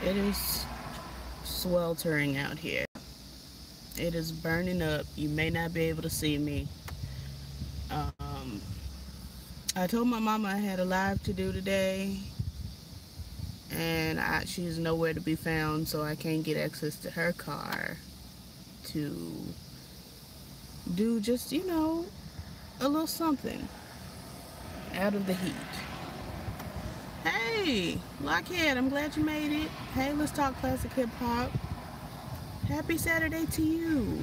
It is sweltering out here. It is burning up. You may not be able to see me. Um, I told my mama I had a live to do today, and she's nowhere to be found, so I can't get access to her car to do just, a little something out of the heat. Hey, Lockhead, I'm glad you made it. Hey, let's talk classic hip hop. Happy Saturday to you.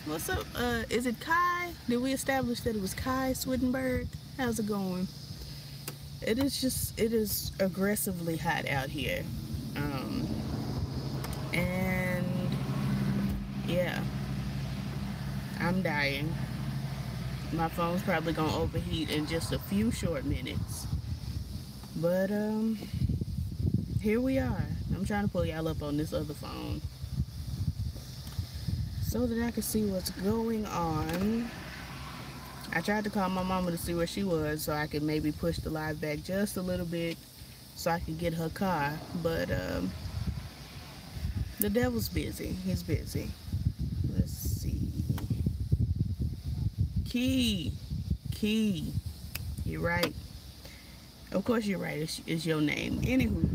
What's up? Is it Kai? Did we establish that it was Kai Swittenberg? How's it going? It is aggressively hot out here. And yeah, I'm dying. My phone's probably gonna overheat in just a few short minutes. But here we are. I'm trying to pull y'all up on this other phone so that I can see what's going on. I tried to call my mama to see where she was so I could maybe push the live back just a little bit so I could get her car, but the devil's busy. He's busy. Let's see. Key, you're right. Of course you're right. It's your name. Anywho,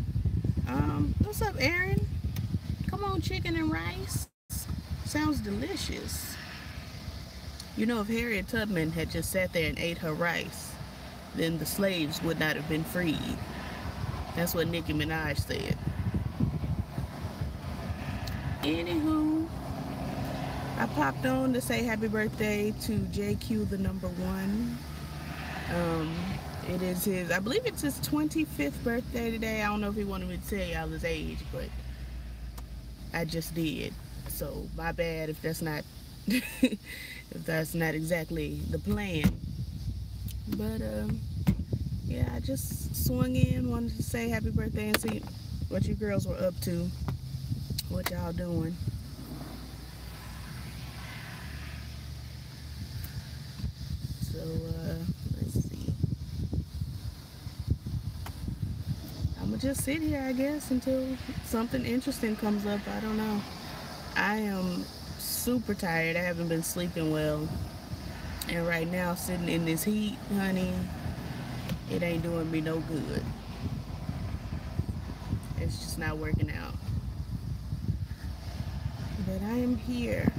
what's up, Aaron? Come on, chicken and rice. Sounds delicious. You know, if Harriet Tubman had just sat there and ate her rice, then the slaves would not have been freed. That's what Nicki Minaj said. Anywho, I popped on to say happy birthday to JQTheNumber1. It is his, I believe it's his 25th birthday today. I don't know if he wanted me to tell y'all his age, but I just did. So my bad if that's not if that's not exactly the plan. But yeah, I just swung in, wanted to say happy birthday and see what you girls were up to, what y'all doing. So let's see. I'm gonna just sit here, I guess, until something interesting comes up. I don't know. I am super tired. I haven't been sleeping well, and right now sitting in this heat, honey, it ain't doing me no good. It's just not working out. But I am here,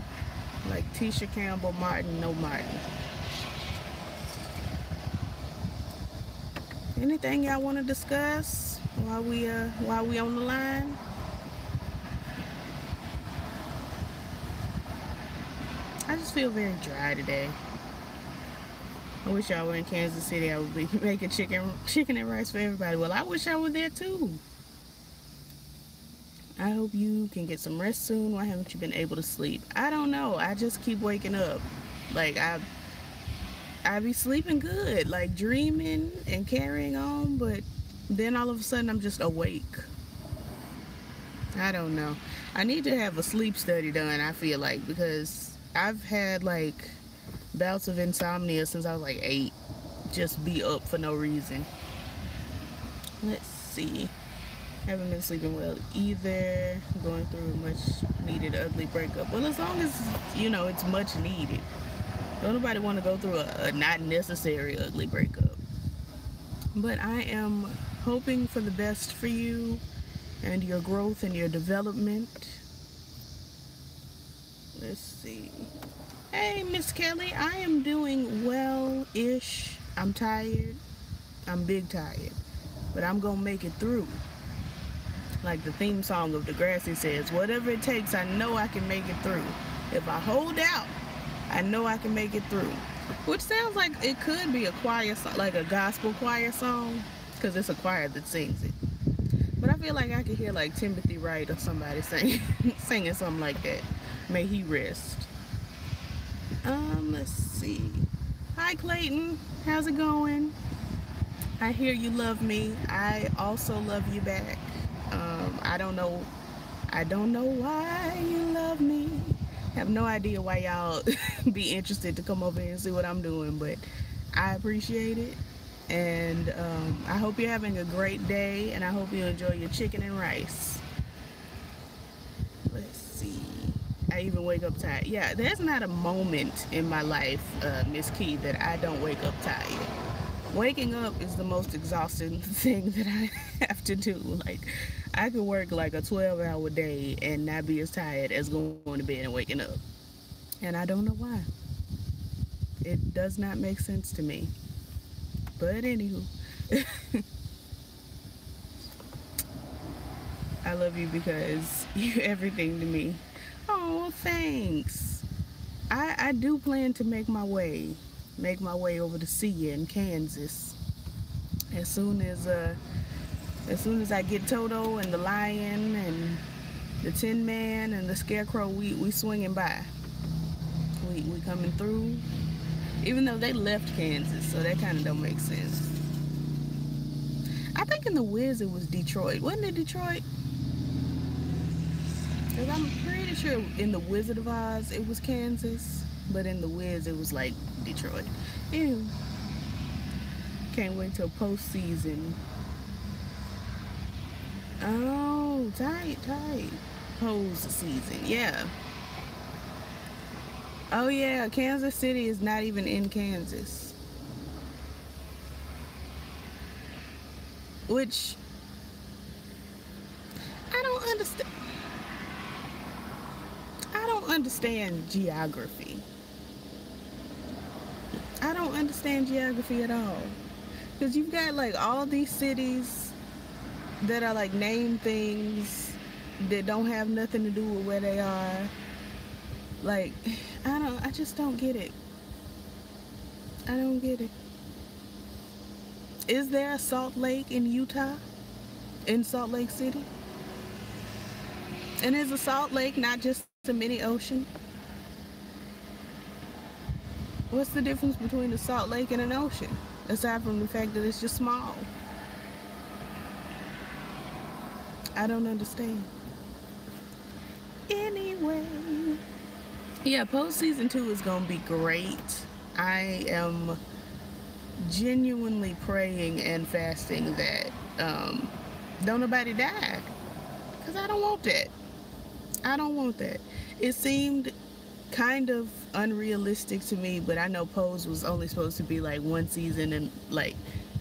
like Tisha Campbell, Martin, no Martin. Anything y'all want to discuss while we on the line? I just feel very dry today. I wish y'all were in Kansas City. I would be making chicken and rice for everybody. Well, I wish I were there too. I hope you can get some rest soon. Why haven't you been able to sleep? I don't know. I just keep waking up. Like I be sleeping good, like dreaming and carrying on, but then all of a sudden I'm just awake. I don't know. I need to have a sleep study done, I feel like, because I've had like bouts of insomnia since I was like 8. Just be up for no reason. Let's see. Haven't been sleeping well either. Going through a much needed ugly breakup. Well, as long as, it's much needed. Don't nobody want to go through a not necessary ugly breakup. But I am hoping for the best for you and your growth and your development. Let's see. Hey, Miss Kelly, I am doing well-ish. I'm tired. I'm big tired. But I'm going to make it through. Like the theme song of Degrassi says, whatever it takes, I know I can make it through. If I hold out, I know I can make it through. Which sounds like it could be a choir song, like a gospel choir song, because it's a choir that sings it. But I feel like I could hear like Timothy Wright or somebody singing something like that. May he rest. Let's see. Hi Clayton, how's it going? I hear you love me. I also love you back. I don't know why you love me. Have no idea why y'all be interested to come over here and see what I'm doing, but I appreciate it. And I hope you're having a great day, and I hope you enjoy your chicken and rice. Let's see. I even wake up tired. Yeah, there's not a moment in my life, Miss Key, that I don't wake up tired. Waking up is the most exhausting thing that I have to do. Like, I could work like a 12-hour day and not be as tired as going to bed and waking up. And I don't know why. It does not make sense to me. But anywho, I love you because you're everything to me. Oh, thanks. I do plan to make my way over to see you in Kansas as soon as I get Toto and the Lion and the Tin Man and the Scarecrow. We swinging by. We coming through. Even though they left Kansas, so that kind of don't make sense. I think in The Wiz it was Detroit. Wasn't it Detroit? Because I'm pretty sure in The Wizard of Oz it was Kansas, but in The Wiz it was like Detroit. Ew. Can't wait till postseason. Oh, tight. Post season, yeah. Oh yeah, Kansas City is not even in Kansas. Which I don't understand. I don't understand geography. I don't understand geography at all. Because you've got like all these cities that are like named things that don't have nothing to do with where they are. Like, I just don't get it. I don't get it. Is there a Salt Lake in Utah? In Salt Lake City? And is a Salt Lake not just a mini ocean? What's the difference between a Salt Lake and an ocean? Aside from the fact that it's just small. I don't understand. Anyway. Yeah, postseason 2 is going to be great. I am genuinely praying and fasting that don't nobody die. Because I don't want that. I don't want that. It seemed kind of unrealistic to me, but I know Pose was only supposed to be like one season and like,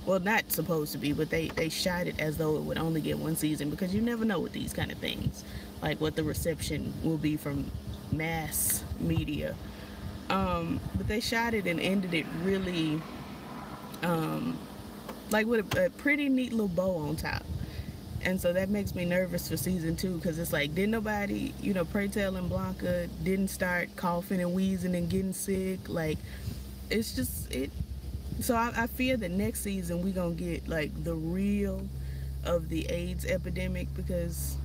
well, not supposed to be, but they shot it as though it would only get one season because you never know with these kind of things, like what the reception will be from mass media. But they shot it and ended it really like with a pretty neat little bow on top. And so that makes me nervous for season 2 because it's like, didn't nobody, Pray Tell and Blanca didn't start coughing and wheezing and getting sick. Like, it's just, so I fear that next season we're going to get like the real of the AIDS epidemic because,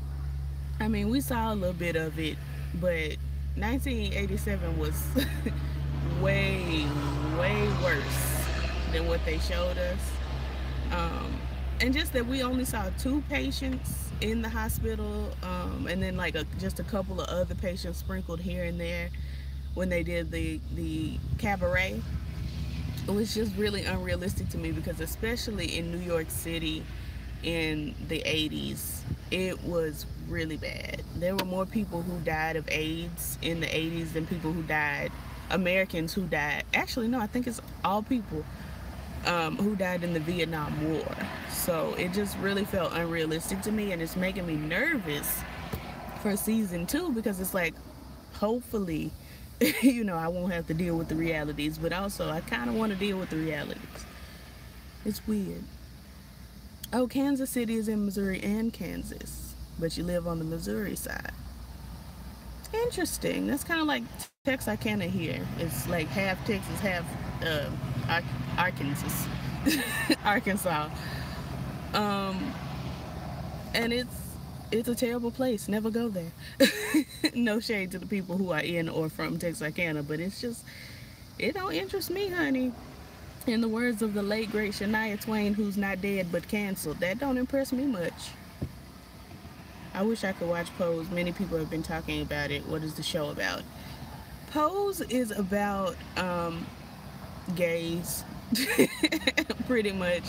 I mean, we saw a little bit of it, but 1987 was way worse than what they showed us. And just that we only saw 2 patients in the hospital, and then like just a couple of other patients sprinkled here and there when they did the cabaret. It was just really unrealistic to me because especially in New York City in the 80s, it was really bad. There were more people who died of AIDS in the 80s than people who died, Americans who died. Actually, no, I think it's all people who died in the Vietnam War. So it just really felt unrealistic to me, and it's making me nervous for season 2 because it's like, hopefully, I won't have to deal with the realities, but also I kind of want to deal with the realities. It's weird. Oh, Kansas City is in Missouri and Kansas, but you live on the Missouri side. Interesting. That's kind of like Texarkana here. It's like half Texas, half Arkansas. Arkansas. And it's a terrible place. Never go there. No shade to the people who are in or from Texarkana, but it's just, it don't interest me, honey. In the words of the late great Shania Twain, who's not dead but canceled, that don't impress me much. I wish I could watch Pose. Many people have been talking about it. What is the show about? Pose is about gays Pretty much.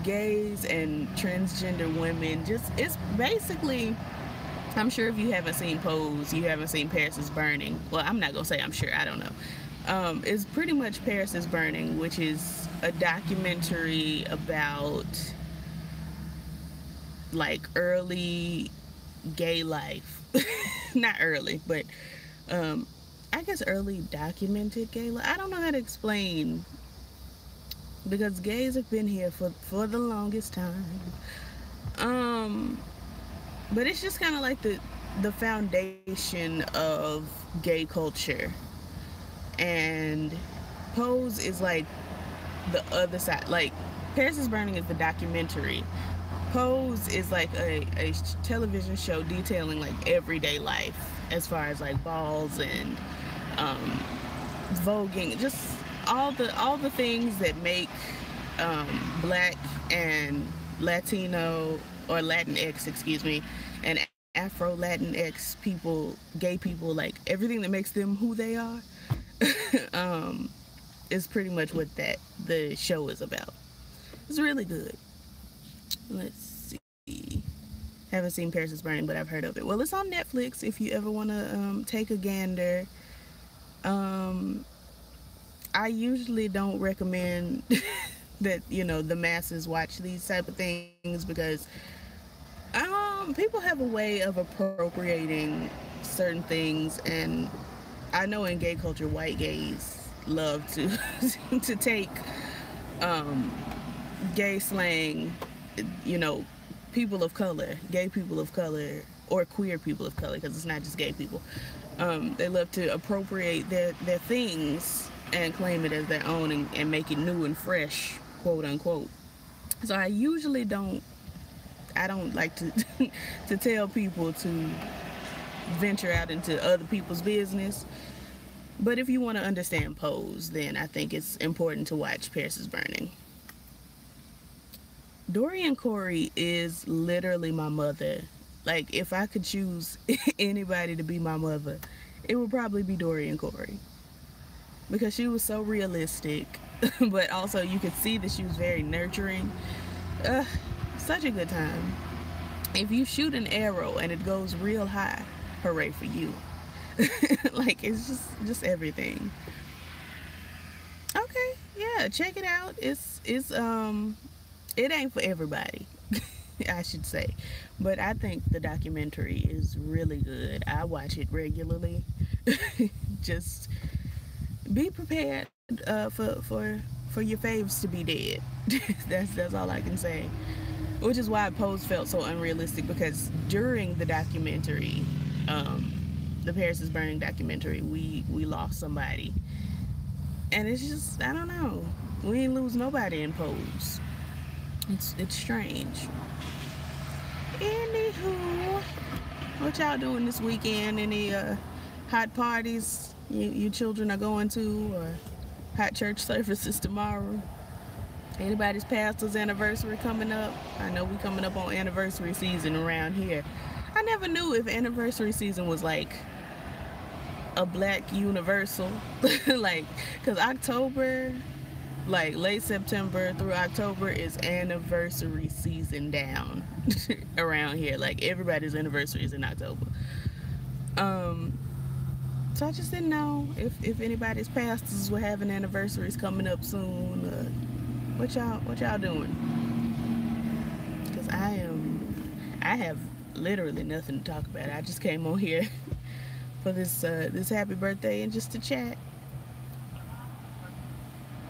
Gays and transgender women. Just, it's basically, I'm sure if you haven't seen Pose, you haven't seen Paris is Burning. Well, I'm not gonna say I'm sure, I don't know. It's pretty much Paris is Burning, which is a documentary about like early gay life. Not early, but I guess early documented gay life. I don't know how to explain, because gays have been here for the longest time. Um, but it's just kind of like the foundation of gay culture, and Pose is like the other side. Like, Paris is Burning is the documentary. Pose is like a television show detailing like everyday life, as far as like balls and um, voguing, just all the things that make black and Latino, or Latinx, excuse me, and Afro Latinx people, gay people, like everything that makes them who they are, um, is pretty much what that the show is about. It's really good. Let's see. Haven't seen Paris is Burning, but I've heard of it. Well, it's on Netflix if you ever want to take a gander. Um, I usually don't recommend that, the masses watch these type of things, because people have a way of appropriating certain things, and I know in gay culture, white gays love to to take gay slang, you know, people of color, gay people of color, or queer people of color, because it's not just gay people. They love to appropriate their things and claim it as their own, and make it new and fresh, quote unquote. So I don't like to to tell people to venture out into other people's business. But if you want to understand Pose, then I think it's important to watch Paris is Burning. Dorian Corey is literally my mother. Like, if I could choose anybody to be my mother, it would probably be Dorian Corey. Because she was so realistic, but also you could see that she was very nurturing. Such a good time. If you shoot an arrow and it goes real high, hooray for you. Like, it's just everything. Okay, yeah, check it out. It ain't for everybody. I should say, but I think the documentary is really good. I watch it regularly. Just be prepared for your faves to be dead. That's all I can say. Which is why Pose felt so unrealistic, because during the documentary, the Paris is Burning documentary, we lost somebody, and it's just, I don't know. We ain't lose nobody in Pose. It's strange. Anywho, what y'all doing this weekend? Any hot parties you children are going to, or hot church services tomorrow? Anybody's pastor's anniversary coming up? I know we coming up on anniversary season around here. I never knew if anniversary season was like a black universal. Like, because October, like late September through October, is anniversary season down around here. Like, everybody's anniversary is in October. So I just didn't know if anybody's pastors were having anniversaries coming up soon. What y'all doing? Because I have literally nothing to talk about. I just came on here for this happy birthday and just to chat.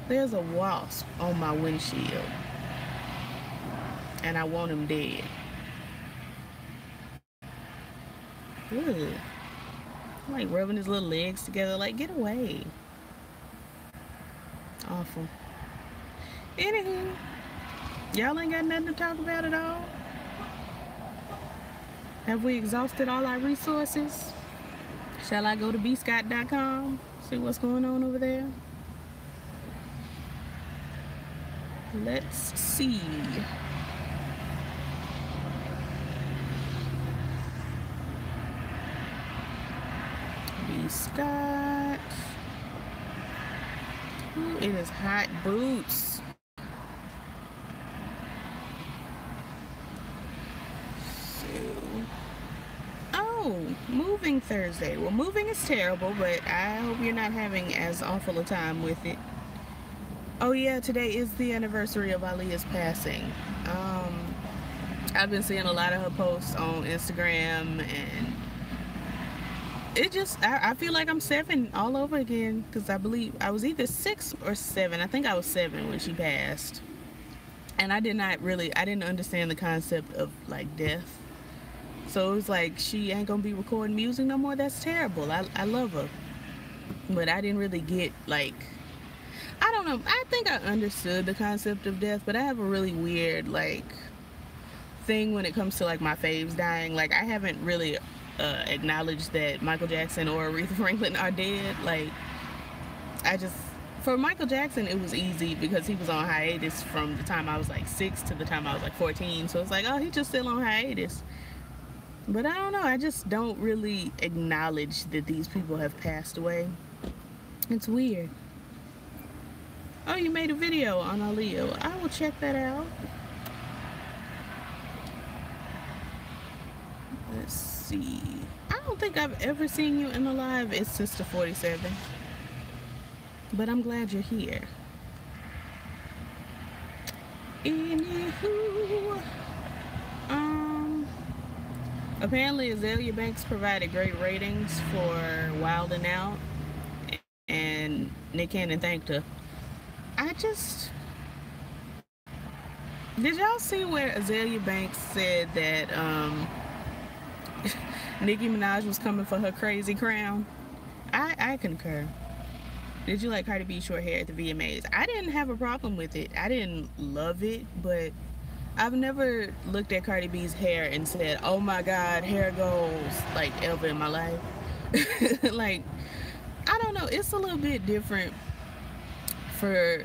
There's a wasp on my windshield, and I want him dead. Ugh. I'm like rubbing his little legs together, like, get away. Awful. Anywho, y'all ain't got nothing to talk about at all? Have we exhausted all our resources? Shall I go to bscott.com, see what's going on over there? Let's see. B. Scott. it is hot boots. Oh, moving Thursday. Well, moving is terrible, but I hope you're not having as awful a time with it. Oh yeah, today is the anniversary of Aaliyah's passing. I've been seeing a lot of her posts on Instagram, and it just, I feel like I'm 7 all over again, because I believe I was either 6 or 7. I think I was 7 when she passed. And I didn't understand the concept of like death. So it was like, she ain't gonna be recording music no more. That's terrible. I love her, but I didn't really get, like, I don't know. I think I understood the concept of death, but I have a really weird, like, thing when it comes to, like, my faves dying. Like, I haven't really acknowledged that Michael Jackson or Aretha Franklin are dead. Like, for Michael Jackson, it was easy because he was on hiatus from the time I was, like, 6 to the time I was, like, 14. So it's like, oh, he's just still on hiatus. But I don't know. I just don't really acknowledge that these people have passed away. It's weird. Oh, you made a video on Aaliyah. I will check that out. Let's see. I don't think I've ever seen you in the live. It's Sister 47. But I'm glad you're here. Anywho, apparently Azealia Banks provided great ratings for Wild 'N Out, and Nick Cannon thanked her. Did y'all see where Azealia Banks said that Nicki Minaj was coming for her crazy crown? I concur. Did you like Cardi B's short hair at the VMAs? I didn't have a problem with it. I didn't love it, but I've never looked at Cardi B's hair and said, oh my God, hair goals, like, ever in my life. Like, I don't know. It's a little bit different for,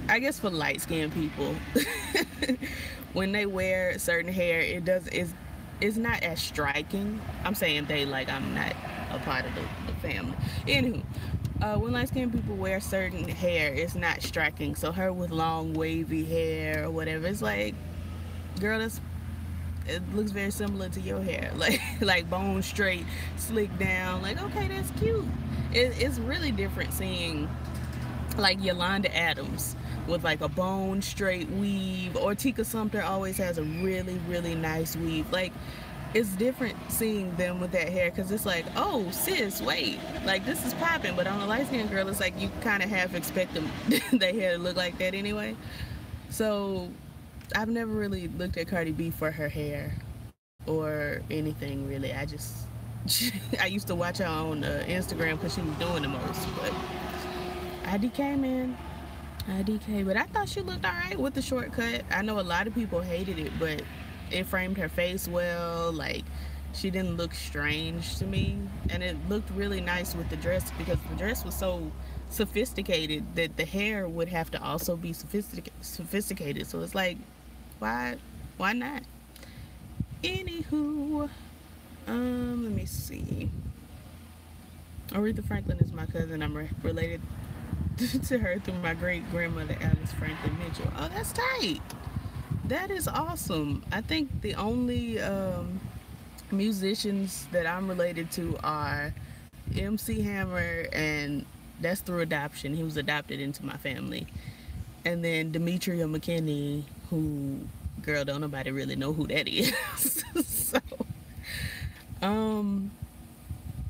I guess, for light-skinned people. When they wear certain hair, it's not as striking. I'm saying they, like, I'm not a part of the family. Anywho, when light-skinned people wear certain hair, it's not striking. So her with long wavy hair or whatever, it's like, girl, it looks very similar to your hair, like bone straight, slick down. Like, okay, that's cute. It's really different seeing, like, Yolanda Adams with, like, a bone straight weave, or Tika Sumpter always has a really, really nice weave. Like, it's different seeing them with that hair, because it's like, oh, sis, wait, like, this is popping. But on a light-skinned girl, it's like you kind of half expect them their hair to look like that anyway. So I've never really looked at Cardi B for her hair or anything, really. I used to watch her on Instagram because she was doing the most. But IDK, man, IDK. But I thought she looked all right with the shortcut. I know a lot of people hated it, but it framed her face well. Like, she didn't look strange to me, and it looked really nice with the dress, because the dress was so sophisticated that the hair would have to also be sophisticated. So it's like, why not? Anywho, let me see. Aretha Franklin is my cousin. I'm related to her through my great grandmother Alice Franklin Mitchell. Oh, that's tight. That is awesome. I think the only musicians that I'm related to are MC Hammer, and that's through adoption. He was adopted into my family. And then Demetria McKinney, who, girl, don't nobody really know who that is. So,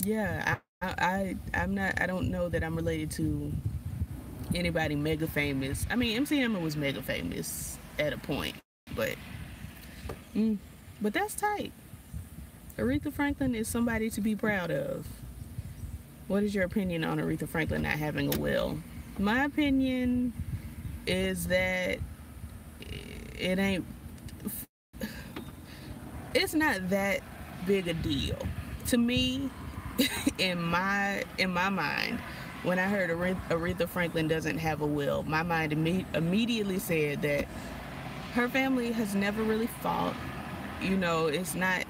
yeah, I don't know that I'm related to anybody mega famous. I mean, MC Hammer was mega famous at a point, but that's tight. Aretha Franklin is somebody to be proud of. What is your opinion on Aretha Franklin not having a will? My opinion is that it's not that big a deal to me. in my mind, when I heard Aretha Franklin doesn't have a will, my mind immediately said that her family has never really fought. You know, it's not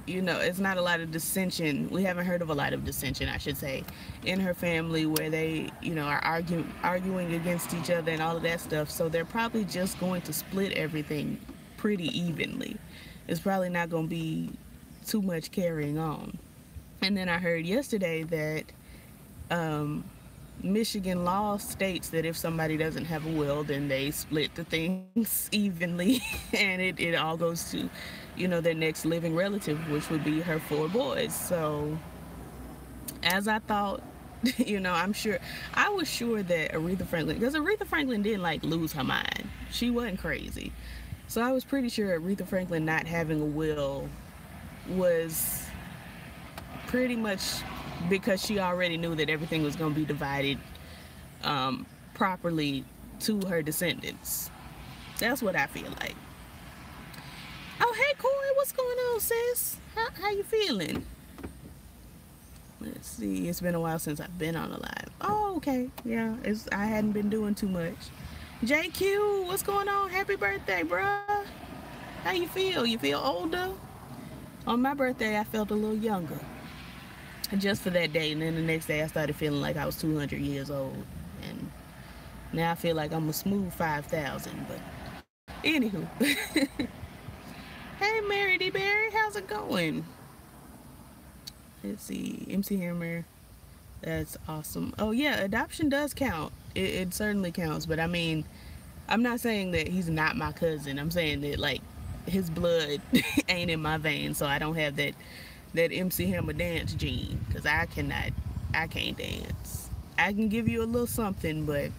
you know, it's not a lot of dissension. We haven't heard of a lot of dissension, I should say, in her family where they, you know, are arguing against each other and all of that stuff. So they're probably just going to split everything pretty evenly. It's probably not going to be too much carrying on. And then I heard yesterday that Michigan law states that if somebody doesn't have a will, then they split the things evenly, and it all goes to, you know, their next living relative, which would be her 4 boys. So, as I thought, you know, I was sure that Aretha Franklin, because Aretha Franklin didn't like lose her mind. She wasn't crazy. So I was pretty sure Aretha Franklin not having a will was pretty much because she already knew that everything was going to be divided properly to her descendants. That's what I feel like. Oh, hey, Corey, what's going on, sis? How you feeling? Let's see. It's been a while since I've been on a live. Oh, okay. Yeah, I hadn't been doing too much. JQ, what's going on? Happy birthday, bruh. How you feel? You feel older? On my birthday, I felt a little younger. Just for that day, and then the next day I started feeling like I was 200 years old, and now I feel like I'm a smooth 5,000. But anywho, hey Mary D. Berry, how's it going? Let's see, MC Hammer, that's awesome. Oh yeah, adoption does count. It certainly counts, but I mean, I'm not saying that he's not my cousin. I'm saying that like his blood ain't in my veins, so I don't have that MC Hammer dance gene, because I can't dance. I can give you a little something, but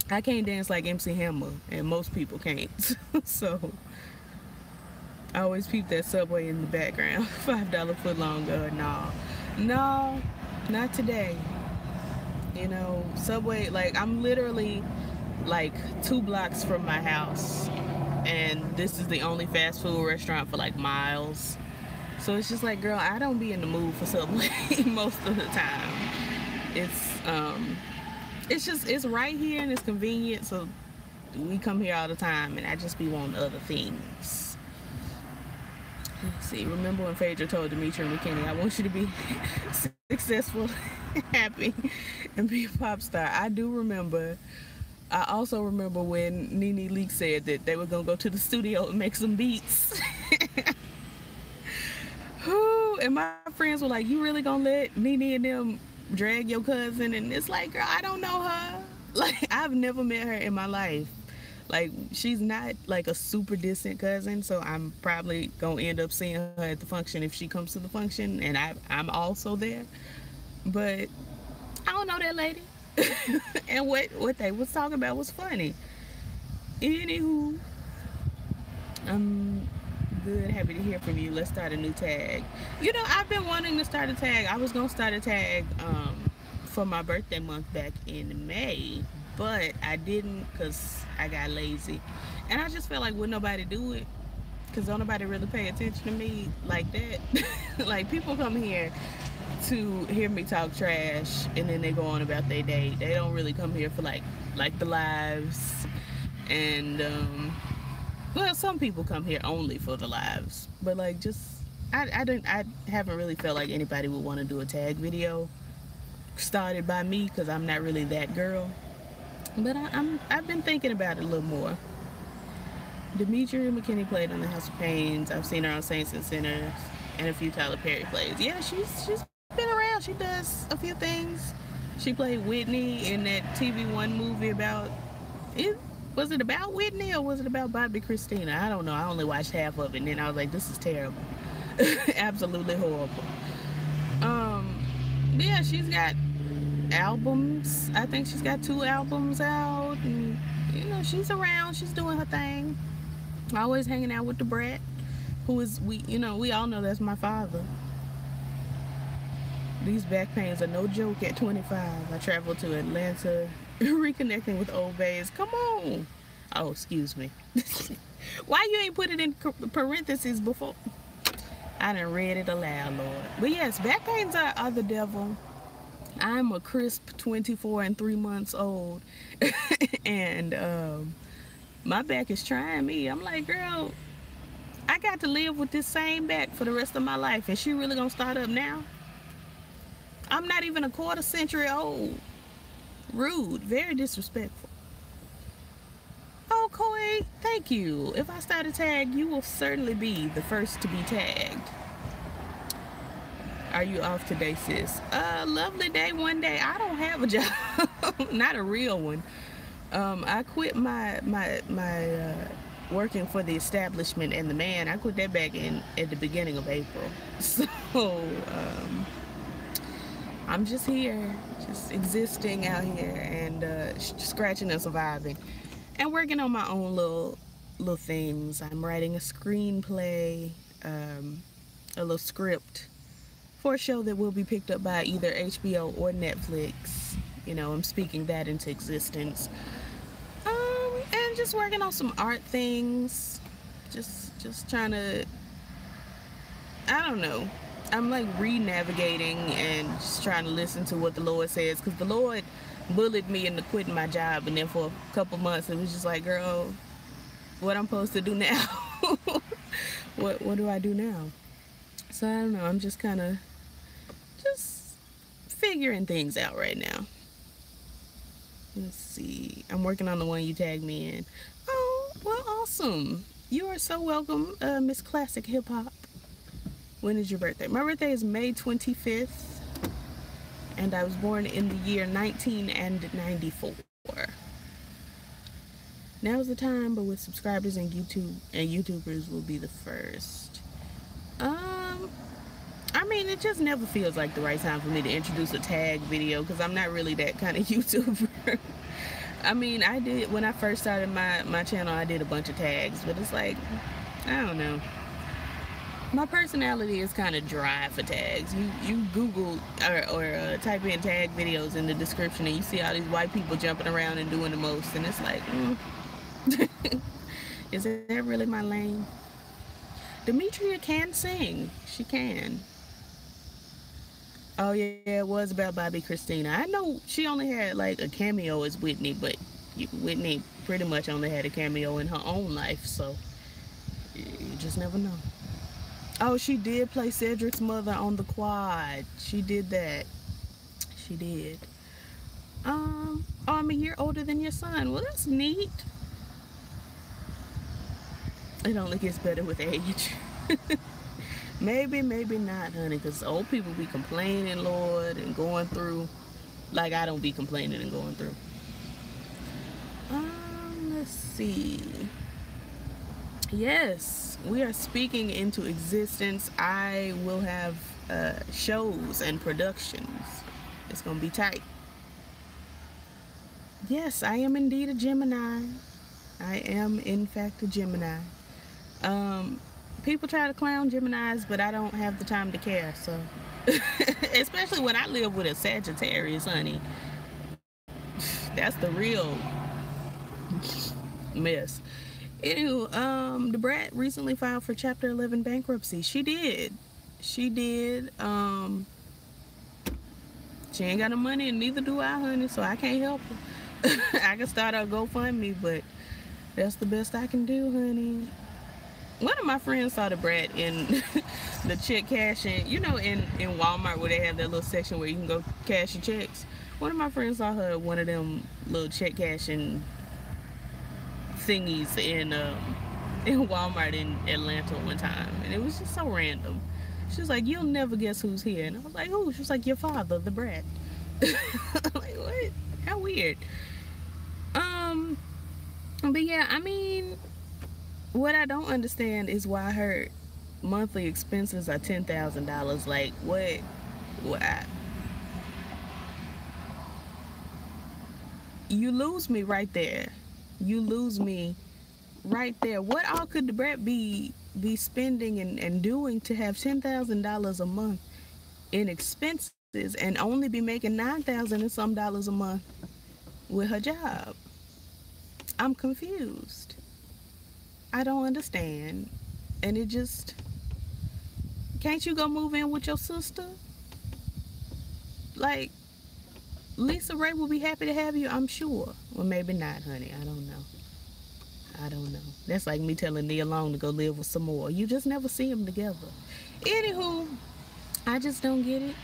I can't dance like MC Hammer, and most people can't. So I always peep that Subway in the background. $5 footlong. No, not today. You know, Subway, like I'm literally like 2 blocks from my house, and this is the only fast food restaurant for like miles. So it's just like, girl, I don't be in the mood for Subway most of the time. It's right here and it's convenient, so we come here all the time, and I just be wanting other things. Let's see, remember when Phaedra told Demetria McKinney, I want you to be successful, happy, and be a pop star? I do remember. I also remember when Nene Leakes said that they were going to go to the studio and make some beats. And my friends were like, you really gonna let Nene and them drag your cousin? And it's like, girl, I don't know her. Like, I've never met her in my life. Like, she's not like a super distant cousin, so I'm probably gonna end up seeing her at the function if she comes to the function, and I'm also there. But I don't know that lady. And what they was talking about was funny. Anywho, good, happy to hear from you. Let's start a new tag. You know, I've been wanting to start a tag. I was gonna start a tag for my birthday month back in May, but I didn't because I got lazy, and I just felt like would nobody do it, because don't nobody really pay attention to me like that. Like, people come here to hear me talk trash, and then they go on about their day. They don't really come here for like the lives, and well, some people come here only for the lives, but like, just I haven't really felt like anybody would want to do a tag video started by me, because I'm not really that girl. But I've been thinking about it a little more. Demetria McKinney played on the House of Pains. I've seen her on Saints and Sinners and a few Tyler Perry plays. Yeah, she's been around. She does a few things. She played Whitney in that TV One movie about it. Was it about Whitney or was it about Bobby Christina? I don't know. I only watched half of it, and then I was like, this is terrible. Absolutely horrible. Yeah, she's got albums. I think she's got 2 albums out, and you know, she's around. She's doing her thing. Always hanging out with the brat, who is, we all know that's my father. These back pains are no joke at 25. I traveled to Atlanta, reconnecting with old bays. Come on. Oh, excuse me. Why you ain't put it in parentheses before? I done read it aloud, Lord. But yes, back pains are the devil. I'm a crisp 24 and 3 months old. And my back is trying me. I'm like, girl, I got to live with this same back for the rest of my life, and she really gonna start up now? I'm not even a quarter century old. Rude, very disrespectful. Oh, Koi, thank you. If I start a tag, you will certainly be the first to be tagged. Are you off today, sis? Lovely day, one day. I don't have a job. Not a real one. I quit my working for the establishment and the man. I quit that back at the beginning of April. So I'm just here, just existing out here and scratching and surviving, and working on my own little things. I'm writing a screenplay, a little script for a show that will be picked up by either HBO or Netflix. You know, I'm speaking that into existence. And just working on some art things. Just trying to, I don't know. I'm like re-navigating and just trying to listen to what the Lord says, because the Lord bullied me into quitting my job, and then for a couple months it was just like, girl, what I'm supposed to do now? What do I do now? So I don't know. I'm just kind of just figuring things out right now. Let's see. I'm working on the one you tagged me in. Oh, well, awesome. You are so welcome, Miss Classic Hip Hop. When is your birthday? My birthday is May 25th, and I was born in the year 1994. Now is the time, but with subscribers and YouTubers will be the first. I mean, it just never feels like the right time for me to introduce a tag video, because I'm not really that kind of YouTuber. I mean, I did, when I first started my channel, I did a bunch of tags, but it's like, I don't know. My personality is kind of dry for tags. You Google or type in tag videos in the description, and you see all these white people jumping around and doing the most, and it's like, is that really my lane? Demetria can sing. She can. Oh yeah, it was about Bobby Christina. I know she only had like a cameo as Whitney, but Whitney pretty much only had a cameo in her own life, so you just never know. Oh, she did play Cedric's mother on the quad. She did that. She did. Oh, I'm a year older than your son. Well, that's neat. It only gets better with age. Maybe, maybe not, honey, because old people be complaining, Lord, and going through. Like I don't be complaining and going through. Let's see. Yes, we are speaking into existence. I will have shows and productions. It's gonna be tight. Yes, I am indeed a Gemini. I am in fact a Gemini. People try to clown Geminis, but I don't have the time to care, so especially when I live with a Sagittarius, honey. That's the real mess. Anywho, the brat recently filed for Chapter 11 bankruptcy. She did. She did. She ain't got no money, and neither do I, honey, so I can't help her. I can start a GoFundMe, but that's the best I can do, honey. One of my friends saw the brat in the check cashing, you know, in Walmart where they have that little section where you can go cash your checks. One of my friends saw her at one of them little check cashing thingies in Walmart in Atlanta one time, and it was just so random. She was like, "You'll never guess who's here," and I was like, "Who?" She was like, "Your father, the brat." Like, what? How weird. But yeah, I mean, what I don't understand is why her monthly expenses are $10,000. Like, what? You lose me right there. You lose me right there. What all could the brat be spending and doing to have $10,000 a month in expenses and only be making $9,000 and some dollars a month with her job? I'm confused. I don't understand. And it just, can't you go move in with your sister? Like, Lisa Ray will be happy to have you, I'm sure. Well, maybe not, honey. I don't know. I don't know. That's like me telling Nia Long to go live with some more. You just never see them together. Anywho, I just don't get it.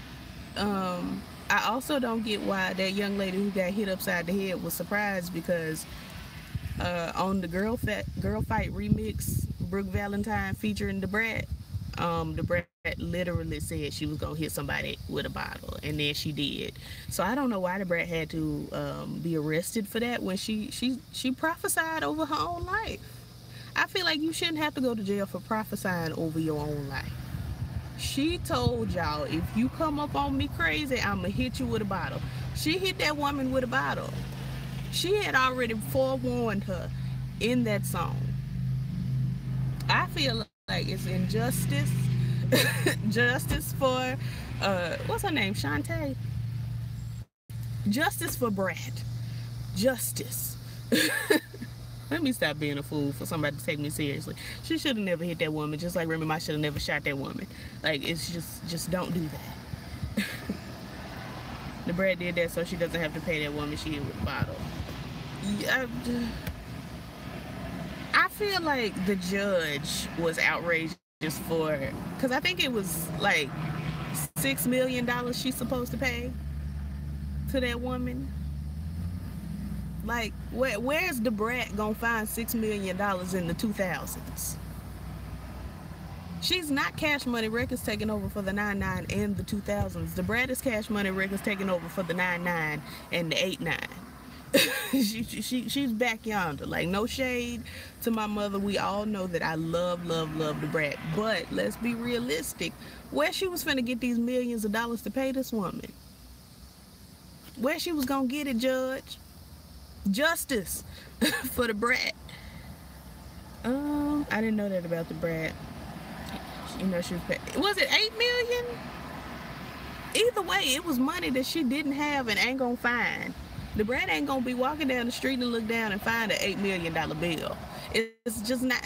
I also don't get why that young lady who got hit upside the head was surprised because on the Girl Fight remix, Brooke Valentine featuring the Brat, the Brat literally said she was gonna hit somebody with a bottle, and then she did. So I don't know why the Brat had to be arrested for that when she prophesied over her own life. I feel like you shouldn't have to go to jail for prophesying over your own life. She told y'all, if you come up on me crazy, I'ma hit you with a bottle. She hit that woman with a bottle. She had already forewarned her in that song. I feel like it's injustice. Justice for what's her name? Shantae. Justice for Brat. Justice. Let me stop being a fool for somebody to take me seriously. She should have never hit that woman, just like Remy Ma should have never shot that woman. Like, it's just don't do that. The Brat did that so she doesn't have to pay that woman she hit with a bottle. Yeah, I feel like the judge was outrageous for, because I think it was like $6 million she's supposed to pay to that woman. Like, where's the Brat gonna find $6 million in the 2000s? She's not Cash Money Records taking over for the 99 and the 2000s. The Brat is Cash Money Records taking over for the 99 and the 89. She's back yonder. Like, no shade to my mother. We all know that I love the Brat. But let's be realistic. Where she was finna get these millions of dollars to pay this woman? Where she was gonna get it, Judge? Justice for the Brat. I didn't know that about the Brat. You know, she was paid. Was it $8 million? Either way, it was money that she didn't have and ain't gonna find. The Brat ain't gonna be walking down the street and look down and find an $8 million bill. It's just not.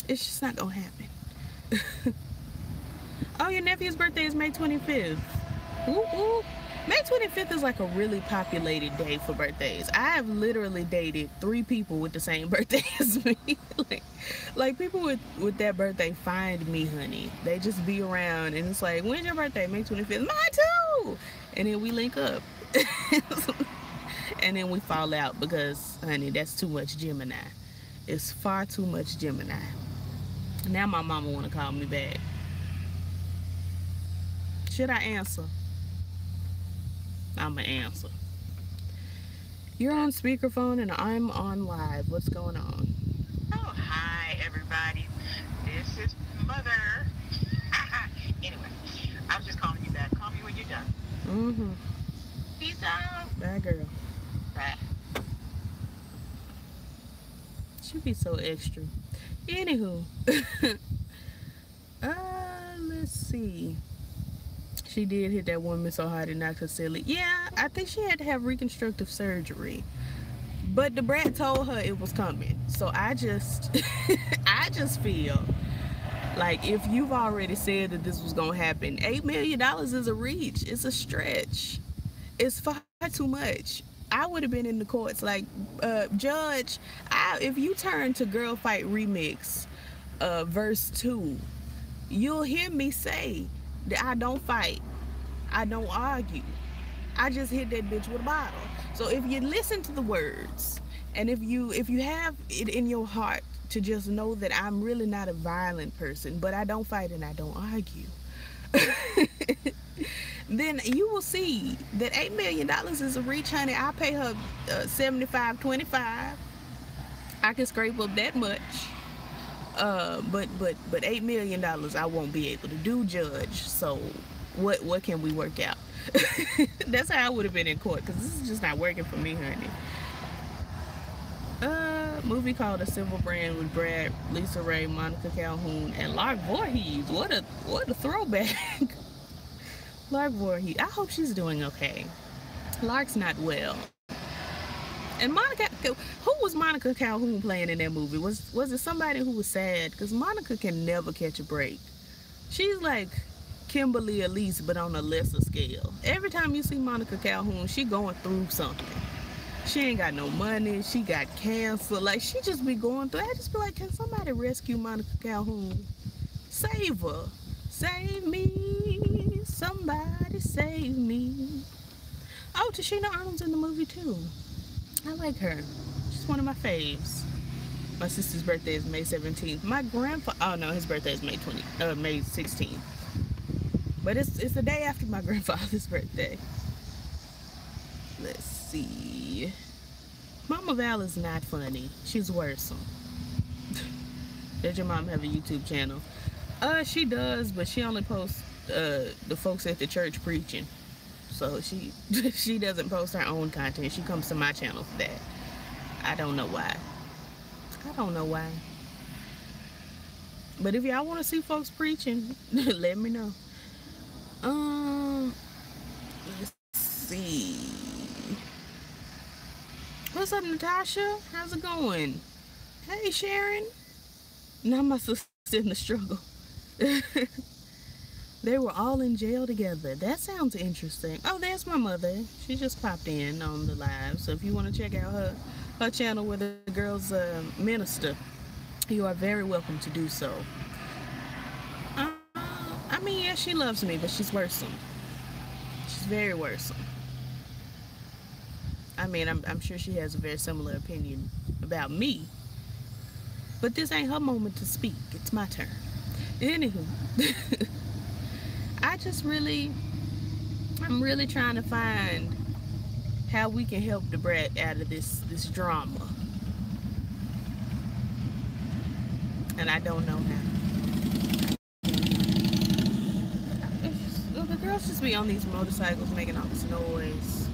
It's just not gonna happen. Oh, your nephew's birthday is May 25th. Woo woo. May 25th is like a really populated day for birthdays. I have literally dated 3 people with the same birthday as me. like people with that birthday find me, honey. They just be around and it's like, when's your birthday? May 25th. Mine too. And then we link up. And then we fall out because, honey, that's too much Gemini. It's far too much Gemini. Now my mama want to call me back. Should I answer? I'ma answer. You're on speakerphone and I'm on live. What's going on? Oh, hi, everybody. This is Mother. Anyway, I was just calling you back. Call me when you're done. Mm-hmm. Peace out. Bye, girl. Bye. She be so extra. Anywho. Let's see. She did hit that woman so hard it knocked her silly. Yeah, I think she had to have reconstructive surgery. But the Brat told her it was coming. So I just feel like if you've already said that this was gonna happen, $8 million is a reach. It's a stretch. It's far too much. I would have been in the courts like, Judge, if you turn to Girl Fight Remix, verse 2, you'll hear me say that I don't fight, I don't argue, I just hit that bitch with a bottle. So if you listen to the words, and if you have it in your heart to just know that I'm really not a violent person, but I don't fight and I don't argue, then you will see that $8 million is a reach, honey. I pay her $75.25. I can scrape up that much. But $8 million I won't be able to do, Judge. So what can we work out? That's how I would have been in court, because this is just not working for me, honey. Movie called A Civil Brand with Brad, Lisa Ray, Monica Calhoun, and Lark Voorhees. What a throwback. Lark Voorhees. I hope she's doing okay. Lark's not well. And Monica, who was Monica Calhoun playing in that movie? Was it somebody who was sad? Because Monica can never catch a break. She's like Kimberly Elise, but on a lesser scale. Every time you see Monica Calhoun, she going through something. She ain't got no money. She got cancer. Like, she just be going through. I just be like, can somebody rescue Monica Calhoun? Save her. Save me. Somebody save me. Oh, Tashina Arnold's in the movie too. I like her. She's one of my faves. My sister's birthday is May 17th. My grandpa, oh no, his birthday is May 16th. But it's the day after my grandfather's birthday. Let's see. Mama Val is not funny. She's worrisome. Does your mom have a YouTube channel? She does, but she only posts the folks at the church preaching. So she doesn't post her own content. She comes to my channel for that. I don't know why. But if y'all want to see folks preaching, let me know. Let's see. What's up, Natasha? How's it going? Hey, Sharon. Now my sister in the struggle. They were all in jail together. That sounds interesting. Oh, there's my mother. She just popped in on the live. So if you want to check out her channel where the girls minister, you are very welcome to do so. I mean, yeah, she loves me, but she's worrisome. She's very worrisome. I mean, I'm sure she has a very similar opinion about me. But this ain't her moment to speak. It's my turn. Anywho. I'm really trying to find how we can help the brat out of this drama. And I don't know how. The girls just be on these motorcycles making all this noise.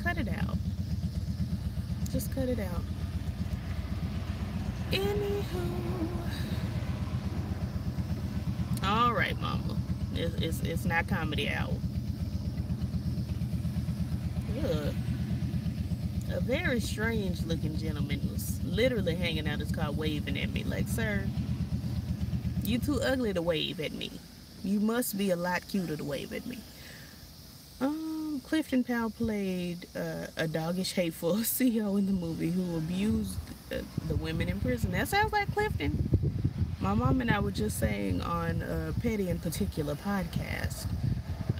Cut it out. Just cut it out. Anywho. All right, mama. It's not comedy hour. Ugh. A very strange looking gentleman was literally hanging out his car waving at me. Like, sir, you too ugly to wave at me. You must be a lot cuter to wave at me. Clifton Powell played a doggish, hateful CEO in the movie who abused the women in prison. That sounds like Clifton. My mom and I were just saying on Petty in Particular podcast,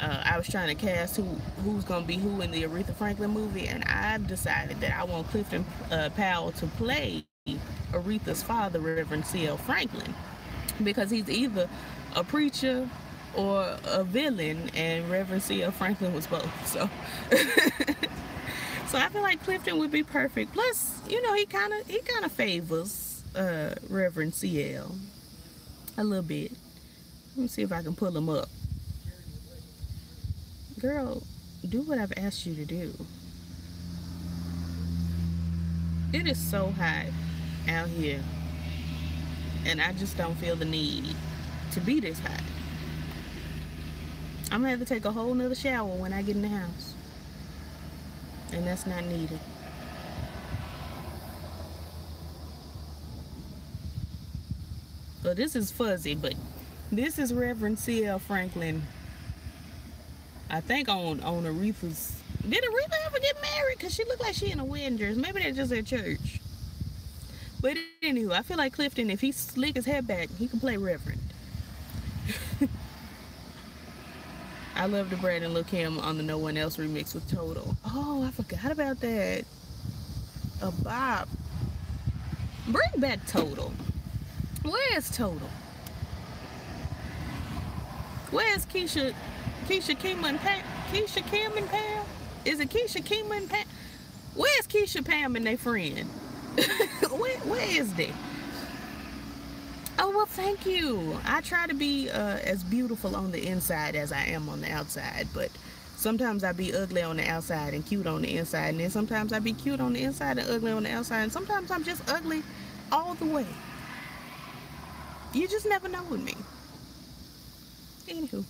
I was trying to cast who's going to be who in the Aretha Franklin movie, and I've decided that I want Clifton Powell to play Aretha's father, Reverend CL Franklin, because he's either a preacher or a villain, and Reverend CL Franklin was both. So so I feel like Clifton would be perfect. Plus, you know, he kind of favors Reverend CL a little bit. Let me see if I can pull him up. Girl, do what I've asked you to do. It is so hot out here, and I just don't feel the need to be this hot. I'm gonna have to take a whole nother shower when I get in the house, and that's not needed. So this is fuzzy, but this is Reverend CL Franklin. I think on Aretha's. Did Aretha ever get married? Because she looked like she in a wedding dress. Maybe they're just at church. But anywho, I feel like Clifton, if he slick his hair back, he can play Reverend. I love the Brandon Lil Kim on the No One Else remix with Total. Oh, I forgot about that. A bop. Bring back Total. Where's Total? Where's Keisha Kim and Pam? Keisha Kim and Pam? Is it Keisha Kim and Pam? Where's Keisha, Pam, and their friend? where is they? Oh, well, thank you. I try to be as beautiful on the inside as I am on the outside, but sometimes I be ugly on the outside and cute on the inside, and then sometimes I be cute on the inside and ugly on the outside, and sometimes I'm just ugly all the way. You just never know with me. Anywho.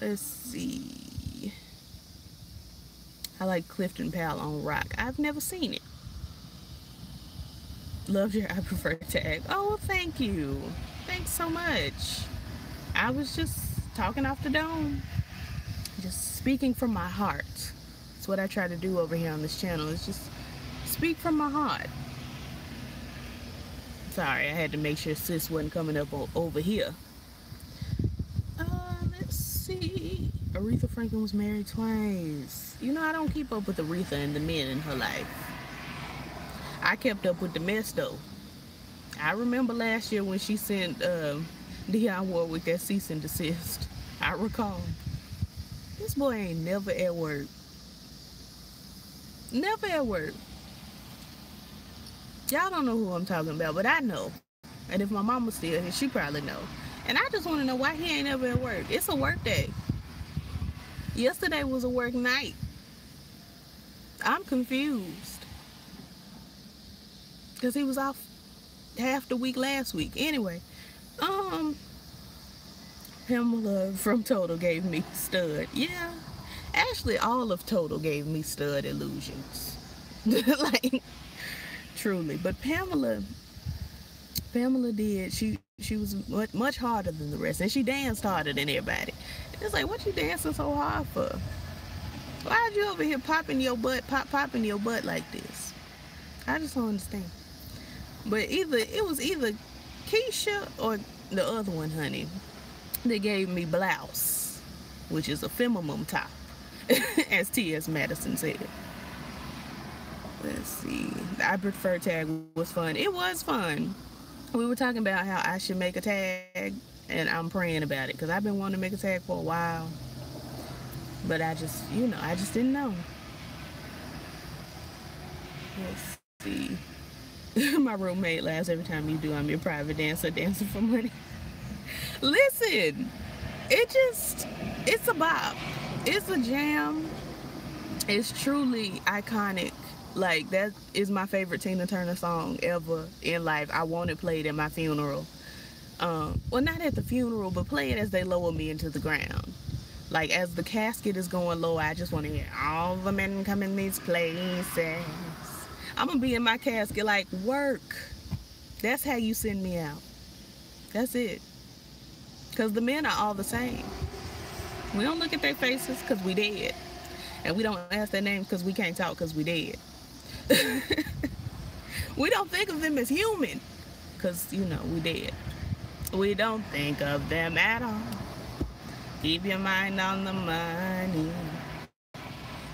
Let's see. I like Clifton Powell on Rock. I've never seen it. Loved your I prefer tag. Oh, well, thank you. Thanks so much. I was just talking off the dome. Just speaking from my heart. It's what I try to do over here on this channel. It's just speak from my heart. Sorry, I had to make sure sis wasn't coming up over here. Let's see. Aretha Franklin was married twice. You know, I don't keep up with Aretha and the men in her life. I kept up with the mess, though. I remember last year when she sent Dionne Warwick that cease and desist. I recall. This boy ain't never at work. Never at work. Y'all don't know who I'm talking about, but I know. And if my mama's still here, she probably know. And I just want to know why he ain't ever at work. It's a work day. Yesterday was a work night. I'm confused. Because he was off half the week last week. Anyway, Pamela from Total gave me stud. Yeah. Actually, all of Total gave me stud illusions. Like, truly. But Pamela did. She was much harder than the rest. And she danced harder than everybody. It's like, what you dancing so hard for? Why are you over here popping your butt like this? I just don't understand. But it was either Keisha or the other one, honey. They gave me blouse, which is a feminine top, as T.S. Madison said. Let's see. I prefer tag was fun. It was fun. We were talking about how I should make a tag, and I'm praying about it because I've been wanting to make a tag for a while. But I just, I just didn't know. Let's see. My roommate laughs every time you do I'm your private dancer, dancing for money. Listen, it's a bop. It's a jam. It's truly iconic. Like, that is my favorite Tina Turner song ever in life. I want it played at my funeral. Well, not at the funeral, but play it as they lower me into the ground. Like, as the casket is going low, I just want to hear all the men come in these places. I'm going to be in my casket like, work. That's how you send me out. That's it. Because the men are all the same. We don't look at their faces because we dead. And we don't ask their names because we can't talk because we dead. We don't think of them as human because, we dead. We don't think of them at all. Keep your mind on the money.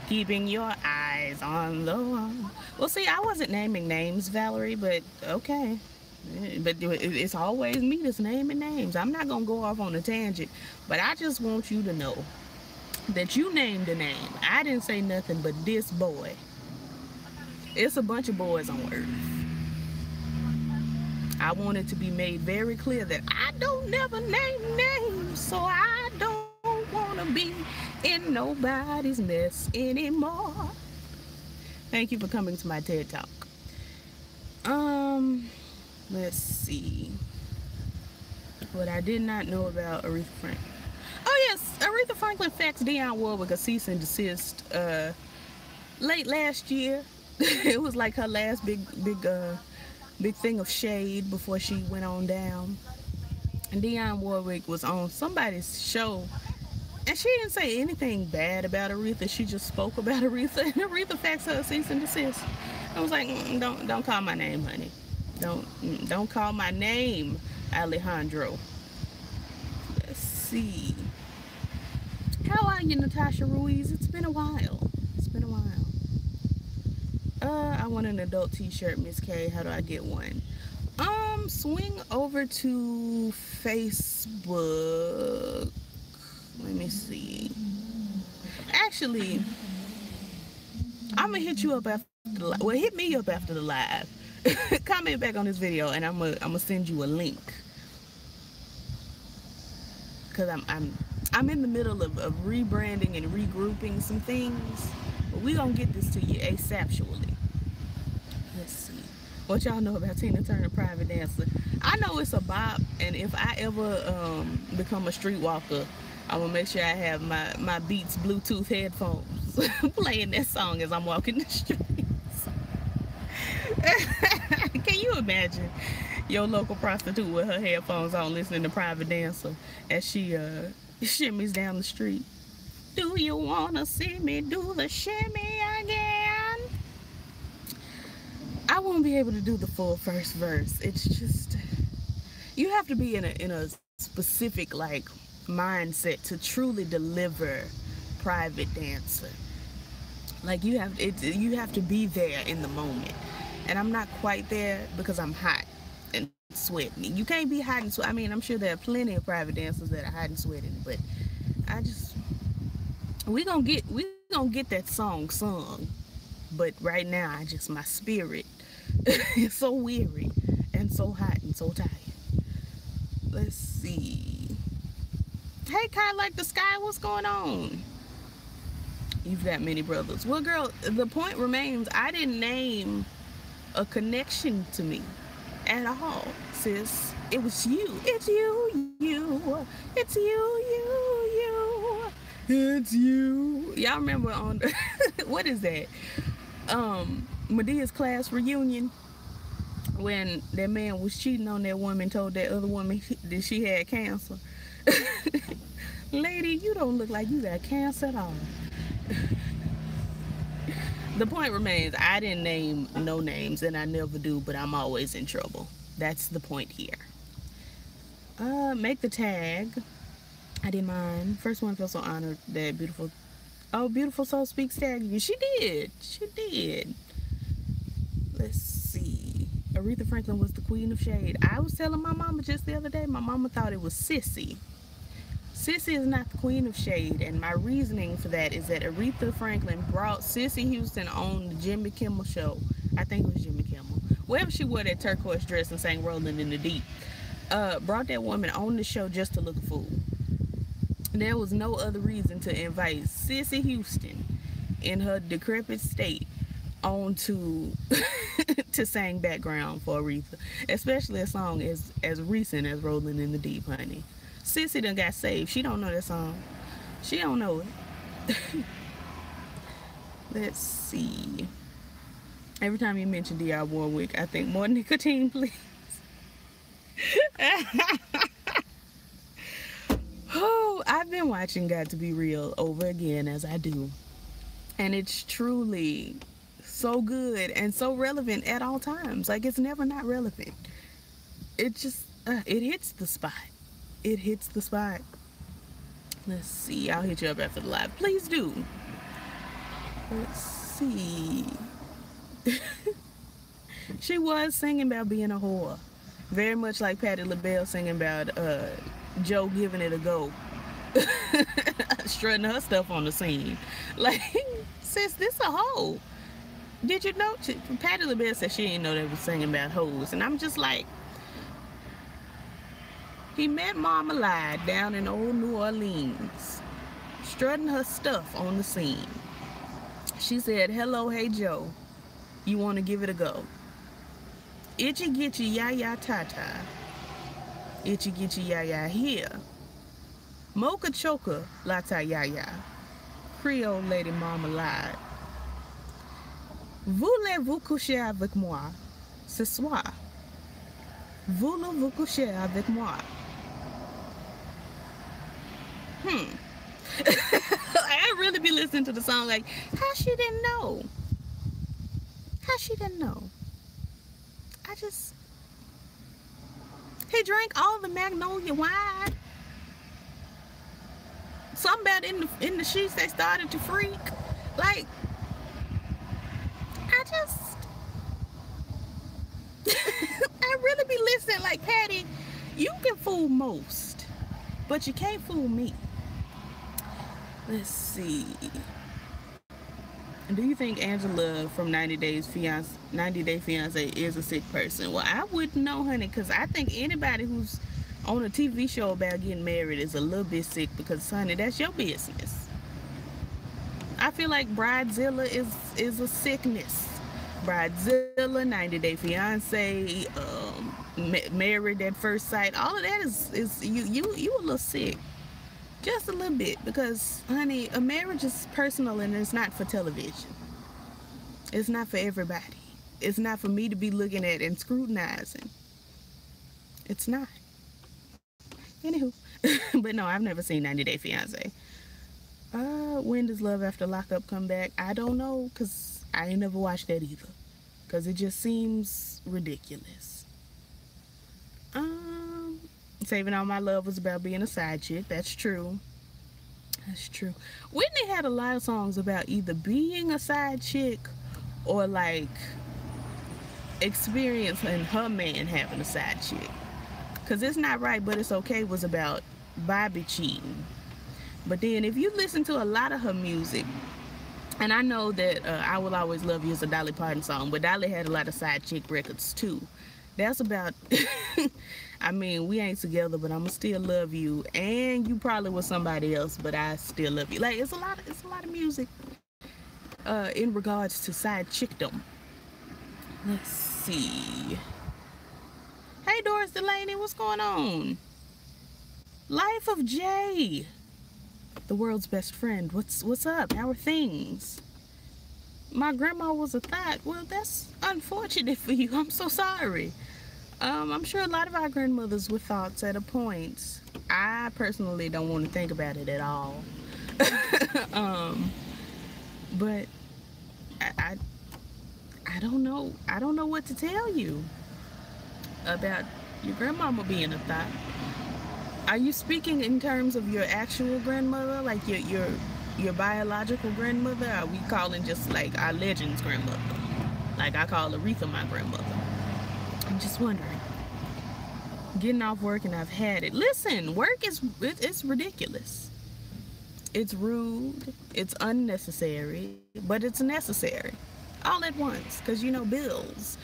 Keeping your eyes on the one. Well, see, I wasn't naming names, Valerie, but okay. But it's always me that's naming names. I'm not going to go off on a tangent, but I just want you to know that you named a name. I didn't say nothing but this boy. It's a bunch of boys on earth. I want it to be made very clear that I don't never name names, so I don't want to be in nobody's mess anymore. Thank you for coming to my TED Talk. Let's see. What I did not know about Aretha Franklin. Oh yes, Aretha Franklin faxed Dionne Warwick a cease and desist late last year. It was like her last big thing of shade before she went on down. And Dionne Warwick was on somebody's show, and she didn't say anything bad about Aretha. She just spoke about Aretha, and Aretha faxed her a cease and desist. I was like, don't call my name, honey. Don't call my name, Alejandro. Let's see. How are you, Natasha Ruiz? It's been a while. It's been a while. I want an adult t-shirt, Miss K. How do I get one? Swing over to Facebook. Let me see. Actually, I'm gonna hit you up after the live. Well, hit me up after the live. Comment back on this video, and I'm gonna send you a link. Cause I'm in the middle of rebranding and regrouping some things. But we gonna get this to you ASAPually. Let's see. What y'all know about Tina Turner private dancer? I know it's a bop, and if I ever become a streetwalker, I'm gonna make sure I have my Beats Bluetooth headphones playing that song as I'm walking the streets. Can you imagine your local prostitute with her headphones on listening to private dancer as she shimmies down the street? Do you wanna see me do the shimmy again? I won't be able to do the full first verse. It's just, you have to be in a specific like mindset to truly deliver Private Dancer. Like you have to be there in the moment, and I'm not quite there because I'm hot and sweating. You can't be hot and sweat. I mean, I'm sure there are plenty of private dancers that are hot and sweating, but I just, we gonna get that song sung. But right now, I just, my spirit is so weary and so hot and so tired. Let's see. Hey, Kai, like the sky, what's going on? You've got many brothers. Well, girl, the point remains, I didn't name a connection to me at all, sis. It was you. It's you, you. It's you, you. It's you. Y'all remember on the, what is that? Medea's class reunion, when that man was cheating on that woman, told that other woman that she had cancer. Lady, you don't look like you got cancer at all. The point remains, I didn't name no names, and I never do, but I'm always in trouble. That's the point here. Make the tag. I didn't mind. First one felt so honored that beautiful. Oh, beautiful soul speaks tag you. She did. She did. Let's see. Aretha Franklin was the queen of shade. I was telling my mama just the other day, my mama thought it was Sissy. Sissy is not the queen of shade, and my reasoning for that is that Aretha Franklin brought Sissy Houston on the Jimmy Kimmel show. I think it was Jimmy Kimmel. Wherever she wore that turquoise dress and sang Rolling in the Deep. Brought that woman on the show just to look a fool. There was no other reason to invite Sissy Houston in her decrepit state on to sing background for Aretha, especially a song as recent as Rolling in the Deep, honey. Sissy done got saved. She don't know that song. She don't know it. Let's see. Every time you mention Dionne Warwick, I think more nicotine, please. Oh, I've been watching Got to Be Real over again, as I do. And it's truly so good and so relevant at all times. Like, it's never not relevant. It just, it hits the spot. It hits the spot. Let's see. I'll hit you up after the live. Please do. Let's see. She was singing about being a whore. Very much like Patti LaBelle singing about Joe giving it a go. Strutting her stuff on the scene. Like, sis, this a hoe. Did you know? Patti LaBelle said she didn't know they were singing about hoes. And I'm just like, he met Marmalade down in old New Orleans, strutting her stuff on the scene. She said, hello, hey Joe, you want to give it a go? Itchy gitchy ya ya tata, itchy gitchy ya ya here, mocha choker lata ya ya, Creole lady Marmalade. Voulez-vous coucher avec moi ce soir? Voulez-vous coucher avec moi? I really be listening to the song like, how she didn't know? How she didn't know? He drank all the Magnolia wine. Something about in the sheets they started to freak. Like, I really be listening like, Patty, you can fool most, but you can't fool me. Let's see. Do you think Angela from 90 Day Fiance is a sick person? Well, I wouldn't know, honey, because I think anybody who's on a TV show about getting married is a little bit sick because, honey, that's your business. I feel like Bridezilla is a sickness. Bridezilla, 90 Day Fiance, Married at First Sight, all of that is you a little sick. Just a little bit, because, honey, a marriage is personal and it's not for television. It's not for everybody. It's not for me to be looking at and scrutinizing. It's not. Anywho. But no, I've never seen 90 Day Fiance. When does Love After Lockup come back? I don't know, because I ain't never watched that either. Because it just seems ridiculous. Saving All My Love was about being a side chick. That's true. That's true. Whitney had a lot of songs about either being a side chick or like experiencing her man having a side chick. Cause It's Not Right But It's Okay was about Bobby cheating. But then if you listen to a lot of her music, and I know that I Will Always Love You is a Dolly Parton song, but Dolly had a lot of side chick records too. That's about I mean, we ain't together, but I'ma still love you, and you probably with somebody else, but I still love you. Like it's a lot of music in regards to side chickdom. Let's see. Hey Doris Delaney, what's going on? Life of Jay, the world's best friend. What's up? How are things? My grandma was a thought. Well, that's unfortunate for you. I'm so sorry. I'm sure a lot of our grandmothers were thoughts at a point. I personally don't want to think about it at all. But I don't know. I don't know what to tell you about your grandmama being a thought. Are you speaking in terms of your actual grandmother, like your biological grandmother? Or are we calling just like our legends grandmother? Like I call Aretha my grandmother. I'm just wondering. Getting off work and I've had it. Listen, work it's ridiculous. It's rude. It's unnecessary, but it's necessary all at once because you know bills.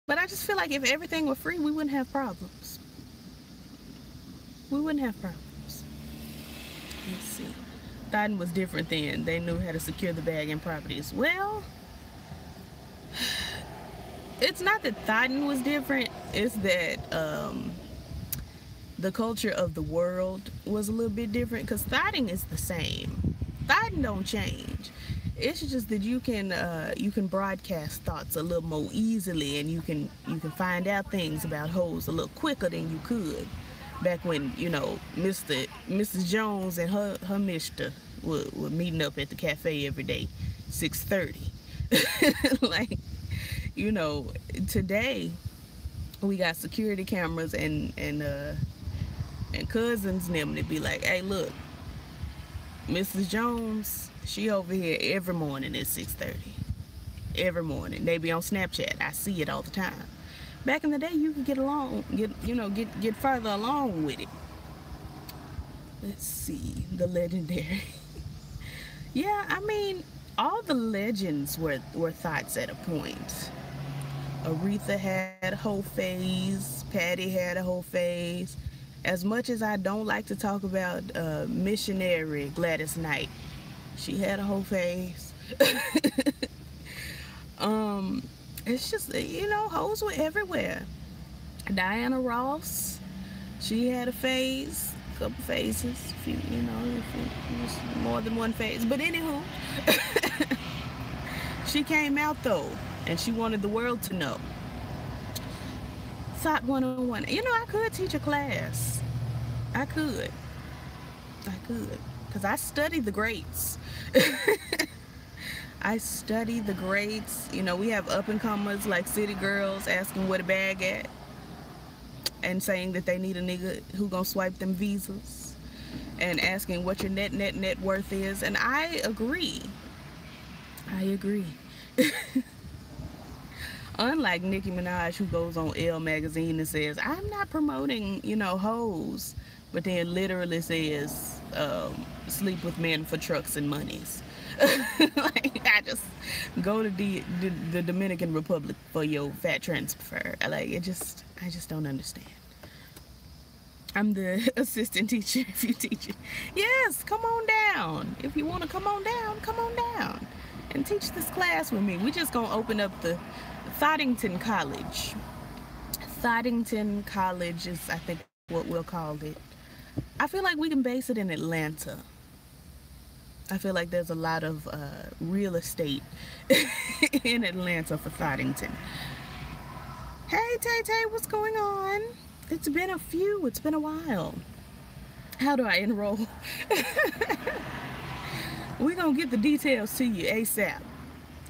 But I just feel like if everything were free, we wouldn't have problems. We wouldn't have problems. Let's see. Thoughtin was different then. They knew how to secure the bag and properties. Well, it's not that Thoughtin was different. It's that the culture of the world was a little bit different because Thoughtin is the same. Thoughtin don't change. It's just that you can broadcast thoughts a little more easily, and you can find out things about hoes a little quicker than you could back when, you know, Mrs. Jones and her mister were meeting up at the cafe every day, 6:30. Like, you know, today we got security cameras and cousins and them to be like, hey, look, Mrs. Jones, she over here every morning at 6:30. Every morning. They be on Snapchat. I see it all the time. Back in the day, you could get further along with it. Let's see. The legendary. Yeah, I mean, all the legends were thoughts at a point. Aretha had a whole phase. Patty had a whole phase. As much as I don't like to talk about missionary Gladys Knight, she had a whole phase. It's just, you know, hoes were everywhere. Diana Ross, she had a phase, a couple phases, few, you know, it was more than one phase. But anywho, she came out though, and she wanted the world to know. Thought 101. You know, I could teach a class. I could. Because I study the greats. I study the greats. You know, we have up-and-comers like City Girls asking where the bag at and saying that they need a nigga who gonna swipe them visas and asking what your net worth is. And I agree. Unlike Nicki Minaj, who goes on Elle magazine and says, I'm not promoting, you know, hoes, but then literally says, sleep with men for trucks and monies. Like, I just go to the Dominican Republic for your fat transfer. Like, I just don't understand. I'm the assistant teacher if you teach it. Yes, come on down. If you want to come on down and teach this class with me. We just gonna open up the Thoddington College. Thoddington College is, I think, what we'll call it. I feel like we can base it in Atlanta. I feel like there's a lot of real estate in Atlanta for Thoddington. Hey, Tay, what's going on? It's been a while. How do I enroll? We're gonna get the details to you ASAP.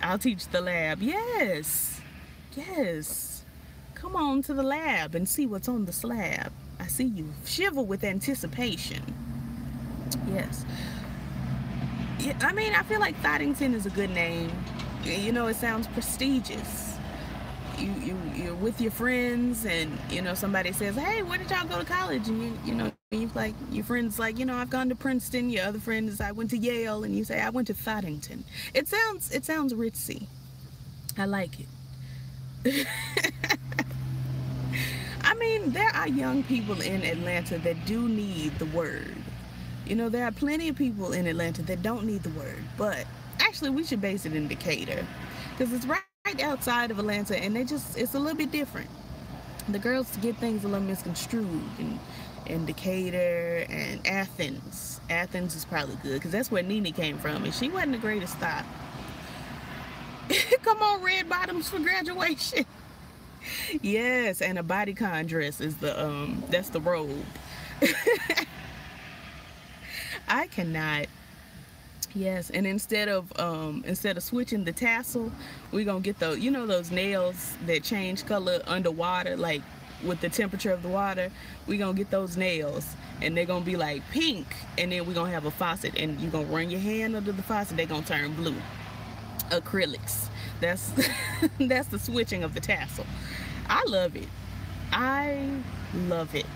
I'll teach the lab. Yes. Yes. Come on to the lab and see what's on the slab. I see you shiver with anticipation. Yes. Yeah, I mean, I feel like Thoddington is a good name. You know, it sounds prestigious. You're with your friends, and you know somebody says, "Hey, where did y'all go to college?" And you know you're like, your friend's like, you know, I've gone to Princeton. Your other friend is, I went to Yale, and you say, I went to Thoddington. It sounds ritzy. I like it. I mean, there are young people in Atlanta that do need the word. You know, there are plenty of people in Atlanta that don't need the word, but actually we should base it in Decatur, because it's right outside of Atlanta, and it's a little bit different. The girls get things a little misconstrued in Decatur and Athens. Athens is probably good, because that's where Nene came from, and she wasn't the greatest thought. Come on, red bottoms for graduation. Yes, and a bodycon dress is that's the robe. I cannot. Yes, and instead of switching the tassel, we're gonna get those nails that change color underwater, like with the temperature of the water. We're gonna get those nails, and they're gonna be like pink, and then we're gonna have a faucet, and you're gonna run your hand under the faucet, they're gonna turn blue. Acrylics. That's that's the switching of the tassel. I love it. I love it.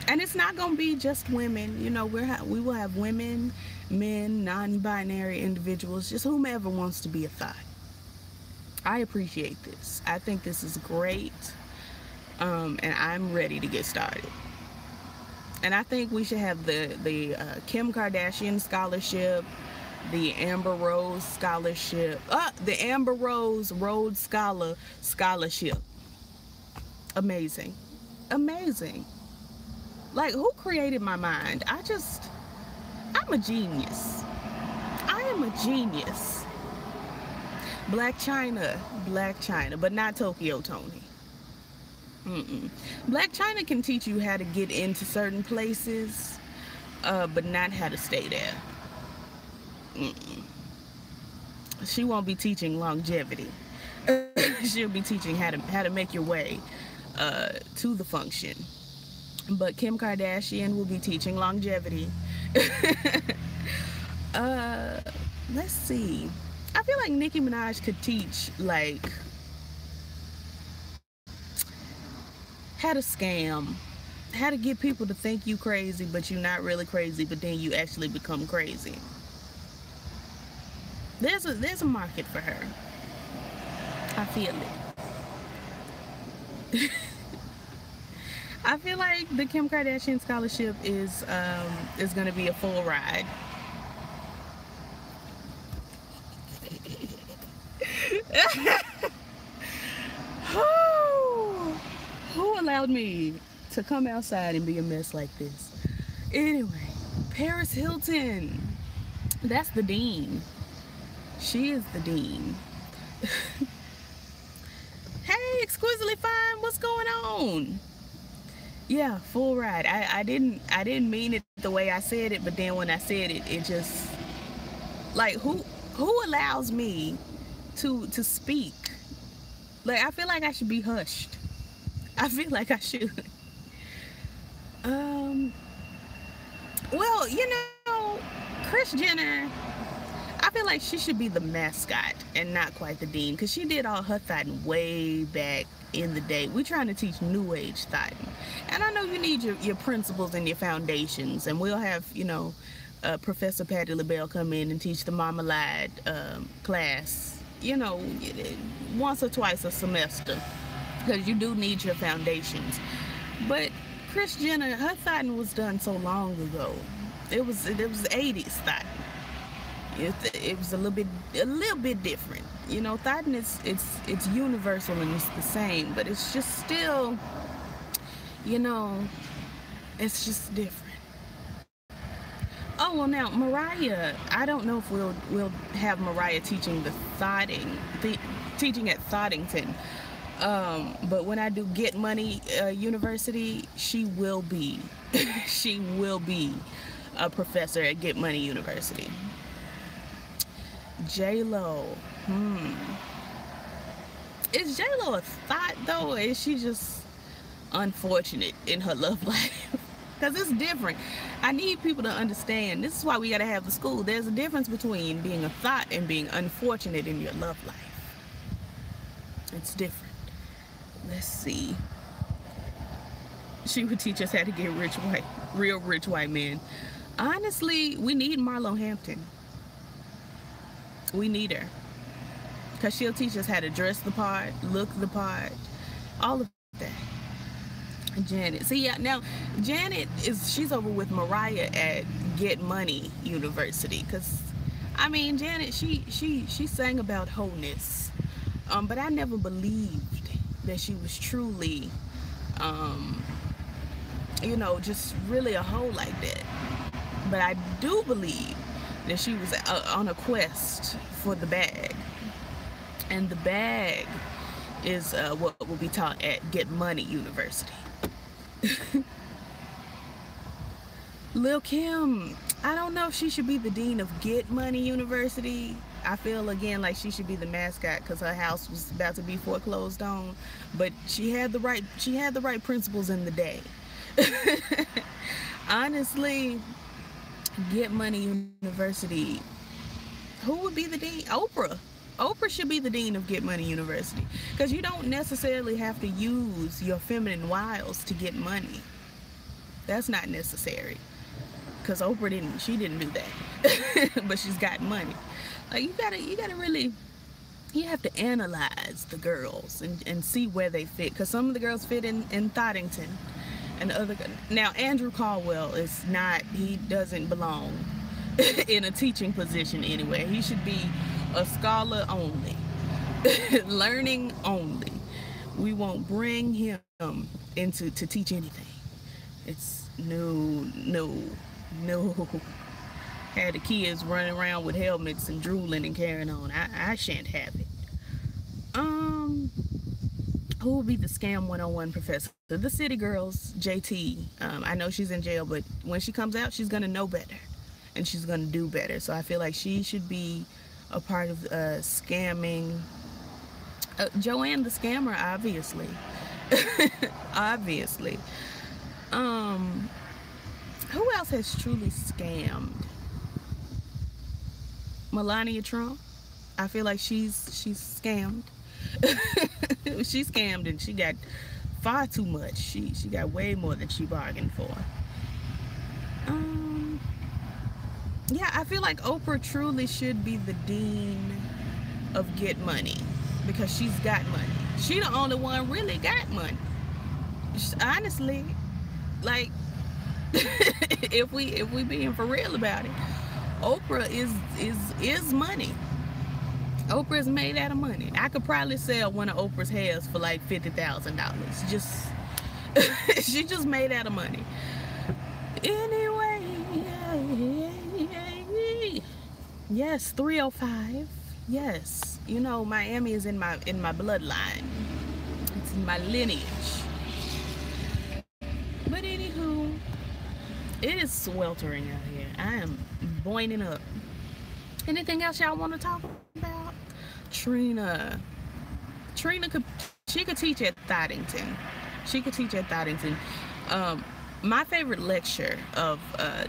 And it's not gonna be just women. You know, we will have women, men, non-binary individuals, just whomever wants to be a thought. I appreciate this. I think this is great, and I'm ready to get started. And I think we should have the Kim Kardashian scholarship, the Amber Rose scholarship, the Amber Rose Rhodes scholarship. Amazing, amazing. Like, who created my mind? I'm a genius. I am a genius. Black China, but not Tokyo Tony. Black China can teach you how to get into certain places, but not how to stay there. She won't be teaching longevity. She'll be teaching how to make your way to the function. But Kim Kardashian will be teaching longevity. Let's see. I feel like Nicki Minaj could teach, like, how to scam, how to get people to think you crazy, but you're not really crazy, but then you actually become crazy. There's a market for her. I feel it. I feel like the Kim Kardashian scholarship is going to be a full ride. Who allowed me to come outside and be a mess like this? Anyway, Paris Hilton. That's the dean. She is the dean. Hey, exquisitely fine. What's going on? Yeah, full ride. I didn't mean it the way I said it, but then when I said it, it just, like, who allows me to speak? Like, I feel like I should be hushed. I feel like I should. Well, you know, Kris Jenner, I feel like she should be the mascot and not quite the dean, because she did all her thotting way back in the day. We're trying to teach new age thotting, and I know you need your principles and your foundations, and we'll have, you know, Professor Patti LaBelle come in and teach the Marmalade class, you know, once or twice a semester, because you do need your foundations. But Kris Jenner, her thotting was done so long ago. It was 80s thotting. It was a little bit different. You know, thotting it's universal and it's the same, but it's just still, you know, it's just different. Oh, well, now Moriah, I don't know if we'll have Moriah teaching the thotting, teaching at Thoddington. But when I do Get Money University, she will be she will be a professor at Get Money University. J-Lo. Is J-Lo a thought, though, or is she just unfortunate in her love life? Because it's different. I need people to understand. This is why we got to have the school. There's a difference between being a thought and being unfortunate in your love life. It's different. Let's see. She would teach us how to get real rich white men. Honestly, we need Marlo Hampton. We need her. Because she'll teach us how to dress the part, look the part, all of that. Janet. See, yeah, now, Janet, she's over with Moriah at Get Money University. Because, I mean, Janet, she sang about wholeness. But I never believed that she was truly, you know, just really a hoe like that. But I do believe that she was on a quest for the bag. And the bag is what will be taught at Get Money University. Lil' Kim, I don't know if she should be the dean of Get Money University. I feel again like she should be the mascot because her house was about to be foreclosed on, but she had the right principles in the day. Honestly, Get Money University, who would be the dean? Oprah. Oprah should be the dean of Get Money University because you don't necessarily have to use your feminine wiles to get money. That's not necessary because Oprah didn't do that. But she's got money. Like you gotta really, you have to analyze the girls and see where they fit because some of the girls fit in Thoddington and other. Now Andrew Caldwell is not, he doesn't belong in a teaching position anywhere. He should be a scholar only, learning only. We won't bring him to teach anything. It's no. Had the kids running around with helmets and drooling and carrying on. I shan't have it. Who will be the Scam 101 professor? The City Girls, JT. I know she's in jail, but when she comes out, she's gonna know better, and she's gonna do better. So I feel like she should be a part of scamming. Joanne the Scammer, obviously. Obviously. Who else has truly scammed? Melania Trump. I feel like she's scammed. She scammed and she got far too much. She got way more than she bargained for. Yeah, I feel like Oprah truly should be the dean of Get Money because she's got money. She the only one really got money. Honestly, like if we being for real about it, Oprah is money. Oprah is made out of money. I could probably sell one of Oprah's hairs for like $50,000. Just she just made out of money. Anyway, yes, 305. Yes, you know Miami is in my bloodline. It's in my lineage. But anywho, it is sweltering out here. I am boiling up. Anything else y'all want to talk about? Trina she could teach at Thoddington. She could teach at Thoddington. My favorite lecture of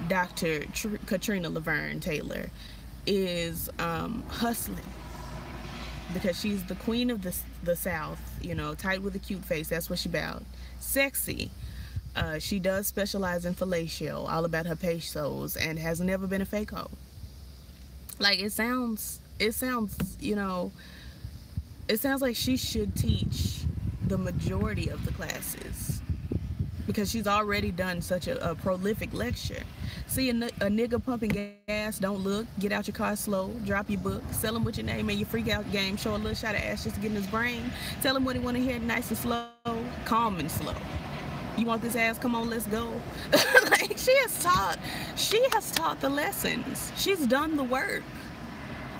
Dr. Katrina Laverne Taylor is hustling, because she's the queen of the South, you know, tight with a cute face. That's what she about. Sexy. She does specialize in fellatio, all about her pesos, and has never been a fake hoe. Like it sounds, you know, it sounds like she should teach the majority of the classes because she's already done such a prolific lecture. See a nigga pumping gas, don't look, get out your car slow, drop your book, sell him with your name and your freak out game, show a little shot of ass just to get in his brain, tell him what he want to hear nice and slow, calm and slow. You want this ass? Come on, let's go. Like she has taught the lessons. She's done the work.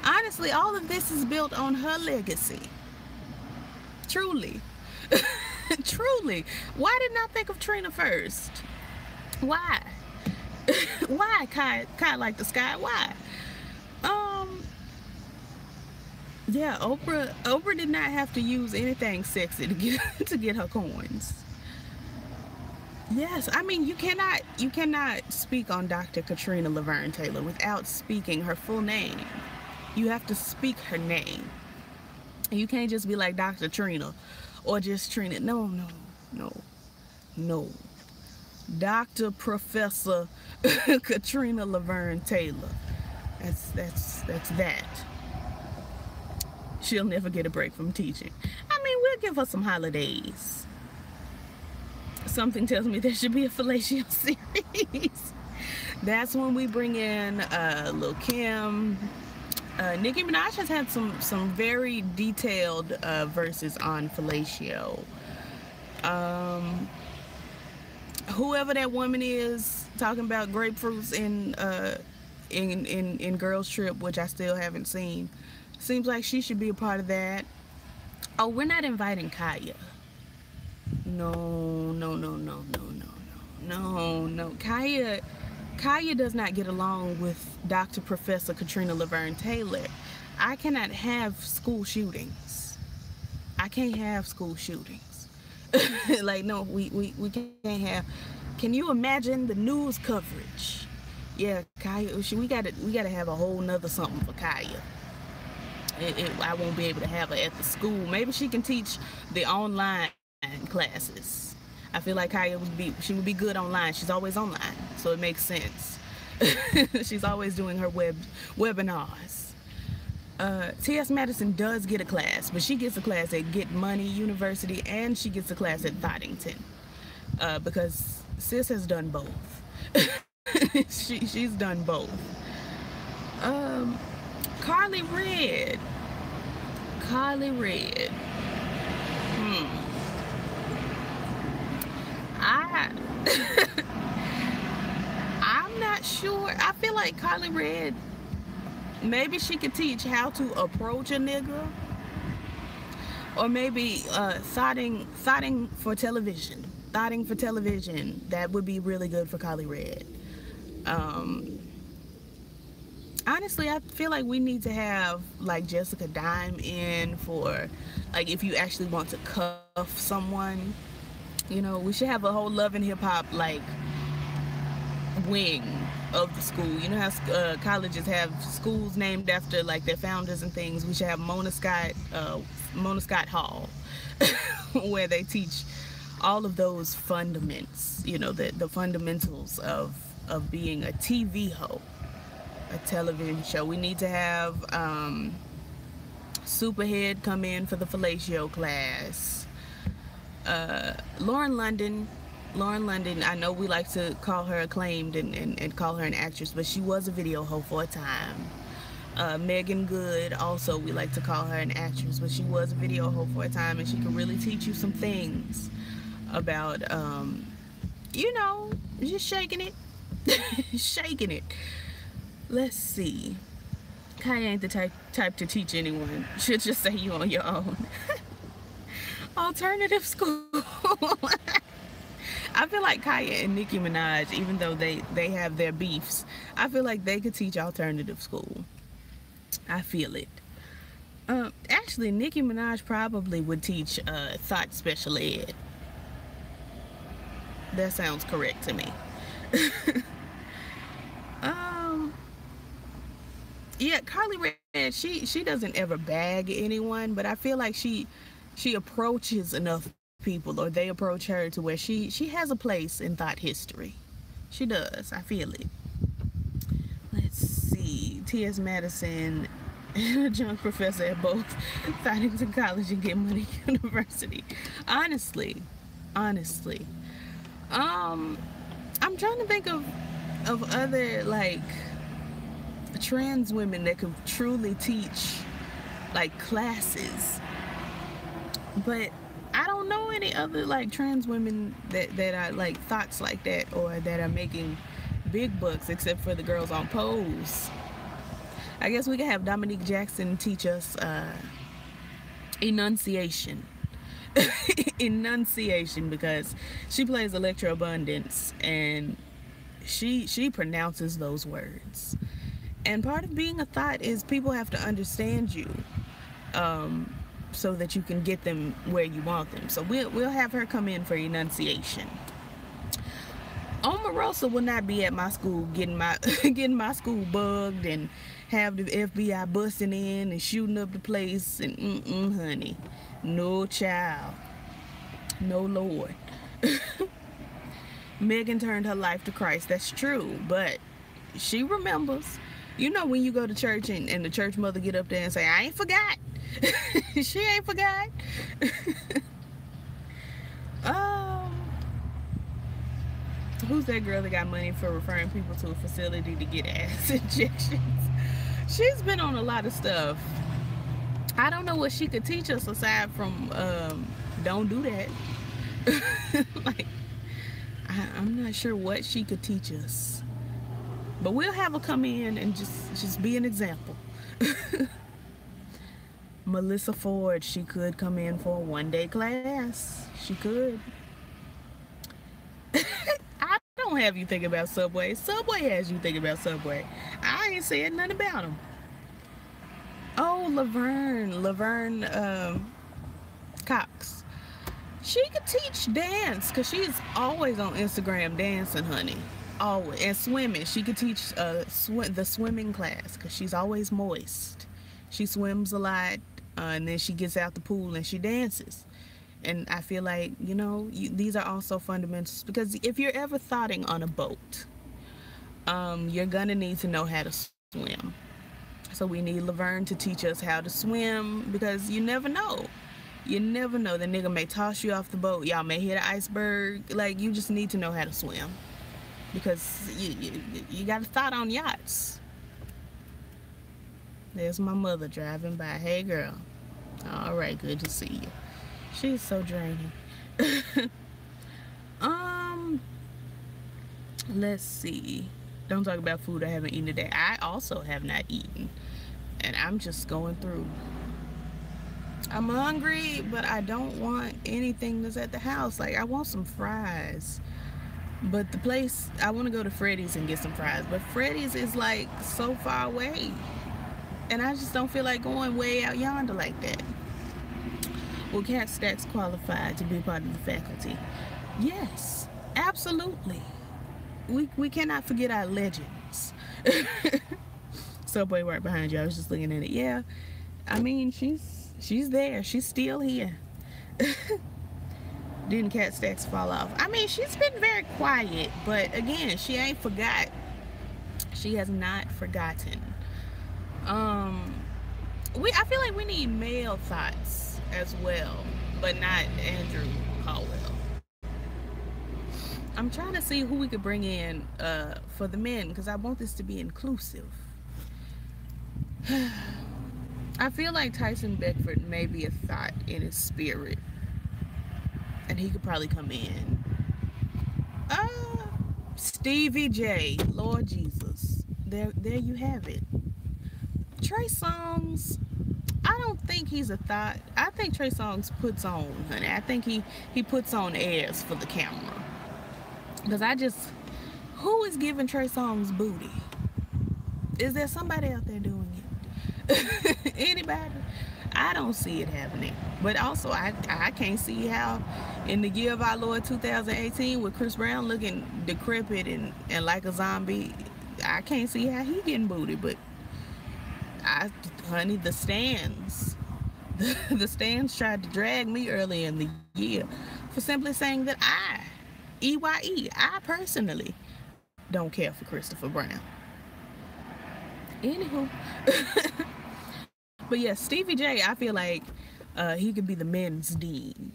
Honestly, all of this is built on her legacy. Truly. Truly. Why didn't I think of Trina first? Why? Why Kai like the sky? Why? Yeah, Oprah did not have to use anything sexy to get to get her coins. Yes, I mean you cannot speak on Dr. Katrina Laverne Taylor without speaking her full name. You have to speak her name. You can't just be like Dr. Trina or just Trina. No, no, no, no. Dr. Professor Katrina Laverne Taylor. That's that. She'll never get a break from teaching. I mean, we'll give her some holidays. Something tells me there should be a fellatio series. That's when we bring in Lil Kim. Nicki Minaj has had some very detailed verses on fellatio. Whoever that woman is talking about grapefruits in Girls Trip, which I still haven't seen, seems like she should be a part of that. Oh, we're not inviting Kaya. No, no, no, no, no, no, no, no, no. Kaya does not get along with Dr. Professor Katrina Laverne Taylor. I cannot have school shootings. I can't have school shootings. Like, no, we can't have. Can you imagine the news coverage? Yeah, Kaya, we gotta have a whole nother something for Kaya. I won't be able to have her at the school. Maybe she can teach the online classes. I feel like Kaya would be good online. She's always online, so it makes sense. She's always doing her webinars. T.S. Madison does get a class, but she gets a class at Get Money University, and she gets a class at Thoddington, because sis has done both. She's done both. Carly Red. I'm not sure. I feel like Carly Red, maybe she could teach how to approach a nigga, or maybe thotting for television. That would be really good for Carly Red. Honestly, I feel like we need to have like Jessica Dime in for, like, if you actually want to cuff someone. You know, we should have a whole Love and Hip Hop like wing of the school. You know how colleges have schools named after like their founders and things. We should have Mona Scott Hall, where they teach all of those fundaments. You know, the fundamentals of being a TV hoe, a television show. We need to have Superhead come in for the fellatio class. Lauren London, I know we like to call her acclaimed and call her an actress, but she was a video hoe for a time. Megan Good, also we like to call her an actress, but she was a video hoe for a time, and she can really teach you some things about, you know, just shaking it. Shaking it. Let's see. Kaya ain't the type to teach anyone. She'll just say you on your own. Alternative school. I feel like Kaya and Nicki Minaj, even though they have their beefs, I feel like they could teach alternative school. I feel it. Actually, Nicki Minaj probably would teach thought special ed. That sounds correct to me. Yeah, Carly Red, she doesn't ever bag anyone, but I feel like she approaches enough people, or they approach her, to where she has a place in thought history. She does. I feel it. Let's see. T.S. Madison, a adjunct professor at both Thoddington College and Get Money University. Honestly. I'm trying to think of other like trans women that could truly teach like classes, but I don't know any other like trans women that are like thoughts like that, or that are making big bucks, except for the girls on Pose. I guess we could have Dominique Jackson teach us enunciation. Enunciation, because she plays Electro Abundance, and she pronounces those words. And part of being a thought is people have to understand you. so that you can get them where you want them. So we'll have her come in for enunciation. Omarosa will not be at my school getting my school bugged and have the FBI busting in and shooting up the place and honey. No child. No Lord. Megan turned her life to Christ. That's true, but she remembers. You know when you go to church and the church mother get up there and say, I ain't forgot. She ain't forgot. Who's that girl that got money for referring people to a facility to get ass injections? She's been on a lot of stuff. I don't know what she could teach us aside from don't do that. Like, I'm not sure what she could teach us. But we'll have her come in and just be an example. Melissa Ford, she could come in for a one-day class. She could. I don't have you think about Subway. Subway has you think about Subway. I ain't saying nothing about them. Oh, Laverne Cox. She could teach dance because she's always on Instagram dancing, honey. Always. And swimming. She could teach the swimming class because she's always moist. She swims a lot, and then she gets out the pool and she dances. And I feel like, you know, these are also fundamentals, because if you're ever thotting on a boat, you're gonna need to know how to swim. So we need Laverne to teach us how to swim, because you never know. You never know. The nigga may toss you off the boat. Y'all may hit an iceberg. Like, you just need to know how to swim, because you got to thought on yachts. There's my mother driving by. Hey, girl. All right, good to see you. She's so draining. Let's see. Don't talk about food I haven't eaten today. I also have not eaten, and I'm just going through. I'm hungry, but I don't want anything that's at the house. Like, I want some fries, but the place, I want to go to Freddy's and get some fries, but Freddy's is like so far away, and I just don't feel like going way out yonder like that. Will CashTag's qualified to be part of the faculty? Yes, absolutely. We cannot forget our legends. Subway right behind you. I was just looking at it. Yeah, I mean, she's there. She's still here. Didn't CashTag's fall off? I mean, she's been very quiet, but again, she ain't forgot. She has not forgotten. I feel like we need male thoughts as well, but not Andrew Caldwell. I'm trying to see who we could bring in for the men, because I want this to be inclusive. I feel like Tyson Beckford may be a thought in his spirit, and he could probably come in. Stevie J, Lord Jesus, there you have it. Trey Songz, I don't think he's a thought. I think Trey Songz puts on, honey. I think he puts on airs for the camera. Because who is giving Trey Songz booty? Is there somebody out there doing it? Anybody? I don't see it happening. But also, I can't see how in the year of our Lord 2018, with Chris Brown looking decrepit and like a zombie, I can't see how he getting booty. But honey, the stands tried to drag me early in the year for simply saying that I personally don't care for Christopher Brown. Anywho. But yeah, Stevie J, I feel like he could be the men's dean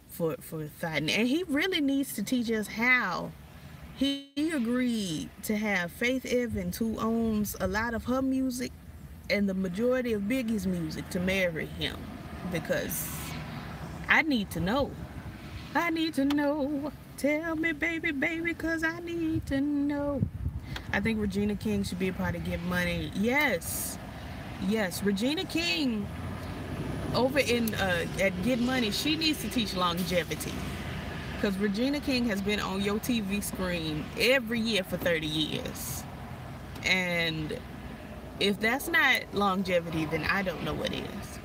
for fighting. And he really needs to teach us how he agreed to have Faith Evans, who owns a lot of her music and the majority of Biggie's music, to marry him. Because I need to know. I need to know. Tell me, baby, because I need to know. I think Regina King should be a part of Get Money. Yes. Regina King over at Get Money, she needs to teach longevity. Because Regina King has been on your TV screen every year for 30 years. And if that's not longevity, then I don't know what is.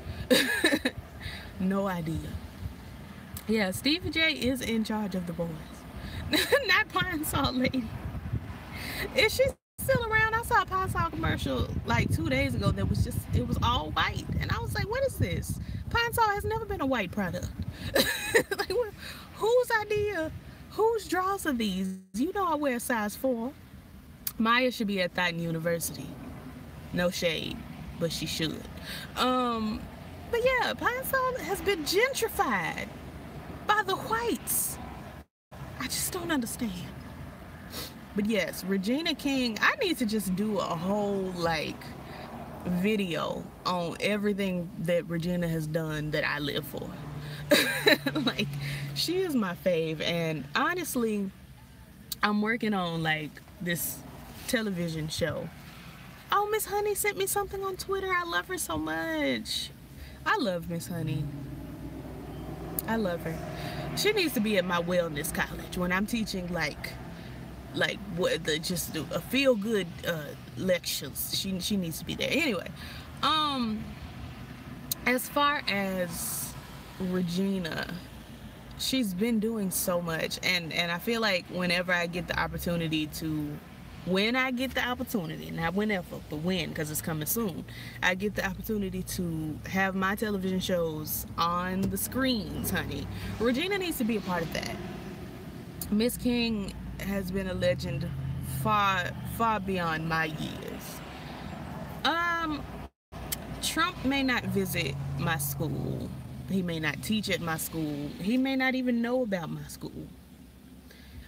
No idea. Yeah, Stevie J is in charge of the boys. Not Pine Salt Lady. Is she still around? I saw a Pine Salt commercial like 2 days ago that was it was all white. And I was like, what is this? Pine Salt has never been a white product. Like, whose idea? Whose draws are these? You know I wear a size 4. Maya should be at Titan University. No shade, but she should. But yeah, Pine Salt has been gentrified by the whites. I just don't understand. But yes, Regina King, I need to just do a whole like video on everything that Regina has done that I live for. Like, she is my fave, and honestly, I'm working on like this television show. Oh, Miss Honey sent me something on Twitter. I love her so much. I love Miss Honey. I love her. She needs to be at my wellness college when I'm teaching like what just a feel good lectures. She needs to be there. Anyway, as far as Regina, she's been doing so much, and I feel like whenever I get the opportunity to, not whenever, but when, because it's coming soon, I get the opportunity to have my television shows on the screens, honey, Regina needs to be a part of that. Miss King has been a legend far beyond my years. Trump may not visit my school. He may not teach at my school. He may not even know about my school.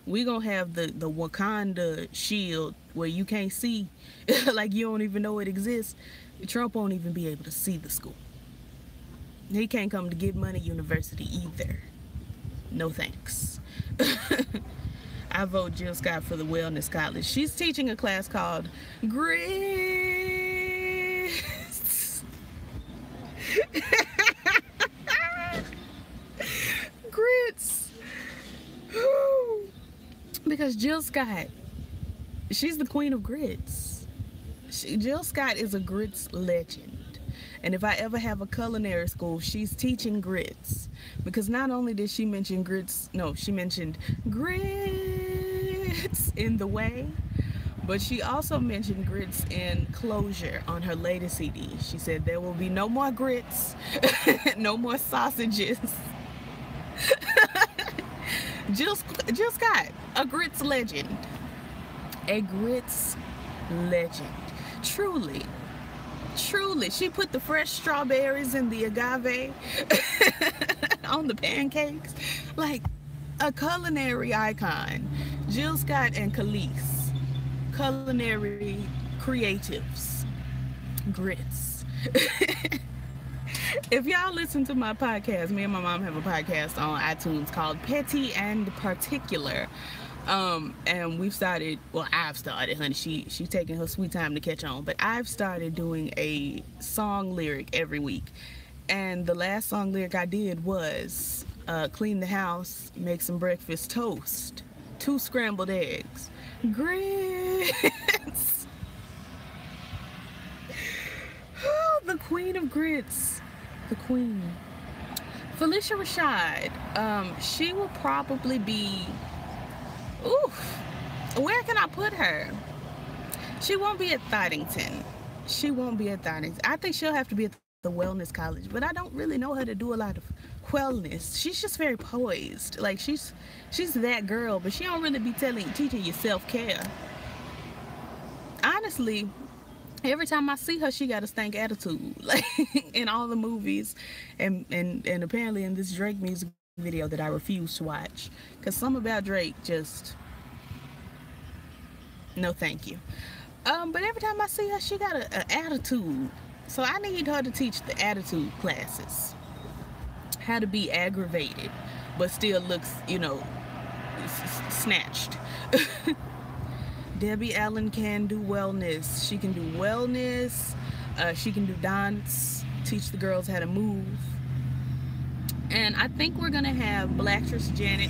We gonna have the Wakanda shield where you can't see, like you don't even know it exists. Trump won't even be able to see the school. He can't come to Get Money University either. No thanks. I vote Jill Scott for the Wellness College. She's teaching a class called Grits. Grits. Because Jill Scott, she's the queen of grits. Jill Scott is a grits legend. And if I ever have a culinary school, she's teaching grits. Because not only did she mention grits, no, she mentioned grits in The Way, but she also mentioned grits in Closure on her latest CD. She said there will be no more grits, no more sausages. Jill Scott, a grits legend. A grits legend. Truly. Truly. She put the fresh strawberries in the agave on the pancakes. Like a culinary icon. Jill Scott and Khalees. Culinary creatives. Grits. If y'all listen to my podcast, me and my mom have a podcast on iTunes called Petty and Particular. And we've started, well, I've started, honey, she's taking her sweet time to catch on, but I've started doing a song lyric every week. And the last song lyric I did was clean the house, make some breakfast toast, 2 scrambled eggs, grits. Oh, the queen of grits. The queen. Felicia Rashad, she will probably be, oof, where can I put her? She won't be at Thottington. She won't be at Thottington. I think she'll have to be at the Wellness College, but I don't really know her to do a lot of wellness. She's just very poised. Like she's that girl, but she don't really be teaching you self-care. Honestly, every time I see her, she got a stank attitude, like in all the movies, and apparently in this Drake music video that I refuse to watch, because something about Drake just, no thank you. But every time I see her, she got an attitude. So I need her to teach the attitude classes. How to be aggravated, but still looks, you know, snatched. Debbie Allen can do wellness. She can do wellness. She can do dance. Teach the girls how to move. And I think we're gonna have Blacktress Janet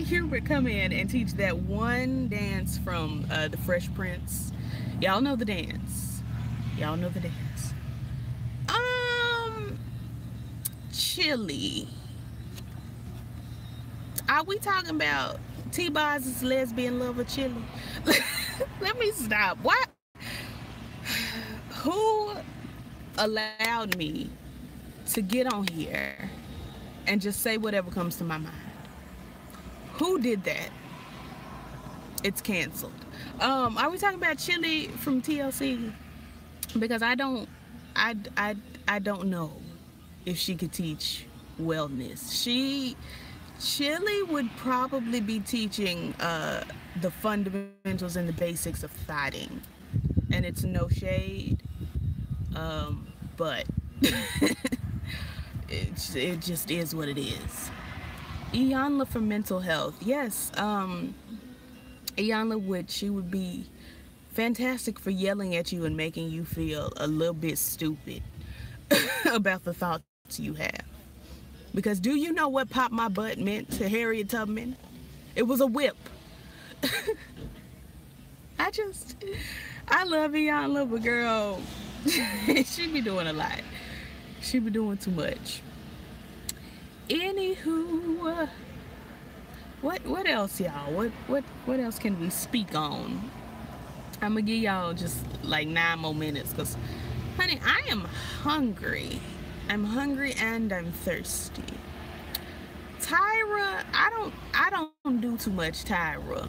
Hubert come in and teach that one dance from The Fresh Prince. Y'all know the dance. Y'all know the dance. Chili. Are we talking about T-Bozz's lesbian lover Chili? Let me stop. What? Who allowed me to get on here and just say whatever comes to my mind? Who did that? It's canceled. Are we talking about Chili from TLC? Because I don't know if she could teach wellness. Chili would probably be teaching the fundamentals and the basics of thotting, and it's no shade, but it just is what it is. Iyanla for mental health, yes. Iyanla she would be fantastic for yelling at you and making you feel a little bit stupid about the thoughts you have. Because do you know what "pop my butt" meant to Harriet Tubman? It was a whip. I love Iyanla, but girl, she be doing a lot. She be doing too much. Anywho, what else, y'all? What else can we speak on? I'm gonna give y'all just like 9 more minutes, because, honey, I am hungry. I'm hungry and I'm thirsty. Tyra, I don't do too much Tyra.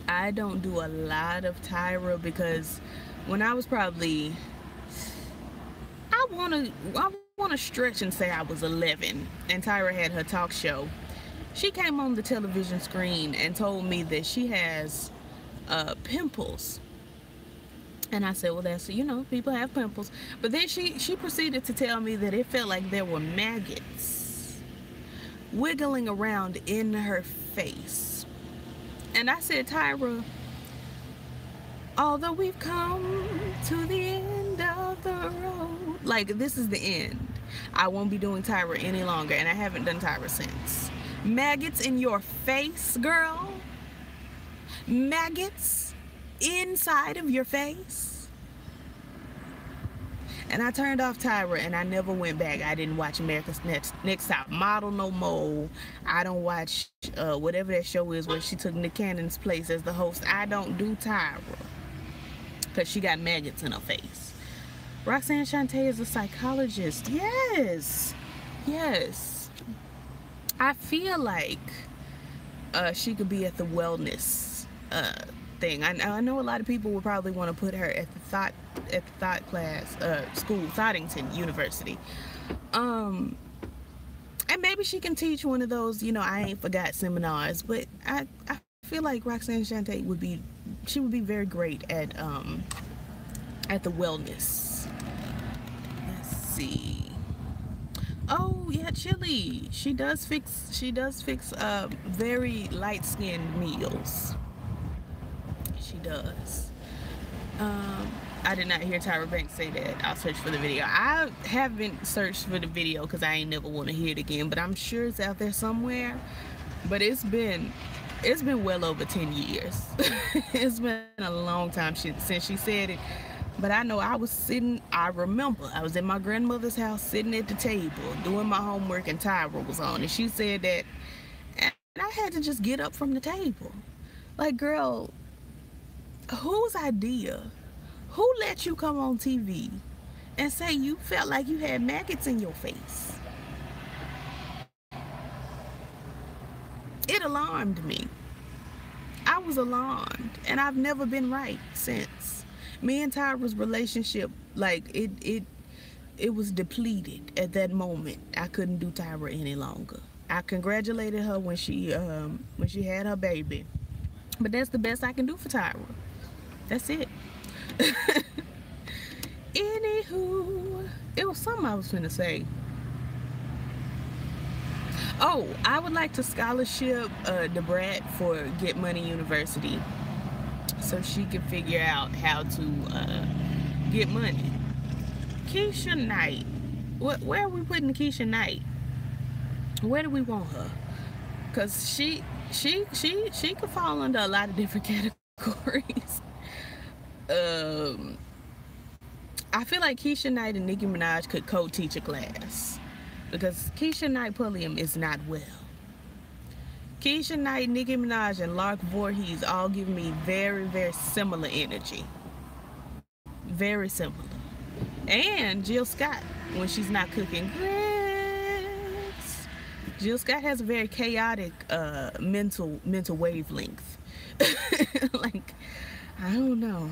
I don't do a lot of Tyra because when I was probably, I wanna stretch and say I was 11, and Tyra had her talk show. She came on the television screen and told me that she has pimples. And I said, well, that's, people have pimples. But then she proceeded to tell me that it felt like there were maggots wiggling around in her face. And I said, Tyra, although we've come to the end of the road, like, this is the end. I won't be doing Tyra any longer, and I haven't done Tyra since. Maggots in your face, girl? Maggots inside of your face? And I turned off Tyra and I never went back. I didn't watch America's Next Top Model no more. I don't watch whatever that show is where she took Nick Cannon's place as the host. I don't do Tyra because she got maggots in her face. Roxanne Shante is a psychologist. Yes. I feel like she could be at the wellness thing. I know a lot of people would probably want to put her at the thought class school, Thoddington University, and maybe she can teach one of those I ain't forgot seminars. But I feel like Roxanne Shante would be very great at the wellness. Let's see. Oh yeah, Chili. She does fix very light-skinned meals. She does. I did not hear Tyra Banks say that. I'll search for the video. I haven't searched for the video because I ain't never want to hear it again, but I'm sure it's out there somewhere. But it's been well over 10 years. It's been a long time since she said it. But I know I remember I was at my grandmother's house sitting at the table doing my homework and Tyra was on, and she said that, and I had to just get up from the table. Like, girl, whose idea? Who let you come on TV and say you felt like you had maggots in your face? It alarmed me. I was alarmed, and I've never been right since. Me and Tyra's relationship, like, it was depleted at that moment. I couldn't do Tyra any longer. I congratulated her when she had her baby, but that's the best I can do for Tyra. That's it. Anywho, it was something I was gonna say. Oh, I would like to scholarship DeBrat for Get Money University so she can figure out how to get money. Keisha Knight. Where are we putting Keisha Knight? Where do we want her? Because she could fall under a lot of different categories. I feel like Keisha Knight and Nicki Minaj could co-teach a class. because Keisha Knight Pulliam is not well. Keisha Knight, Nicki Minaj, and Lark Voorhees all give me very, very similar energy. Very similar. And Jill Scott, when she's not cooking grits. Jill Scott has a very chaotic mental wavelength. Like, I don't know.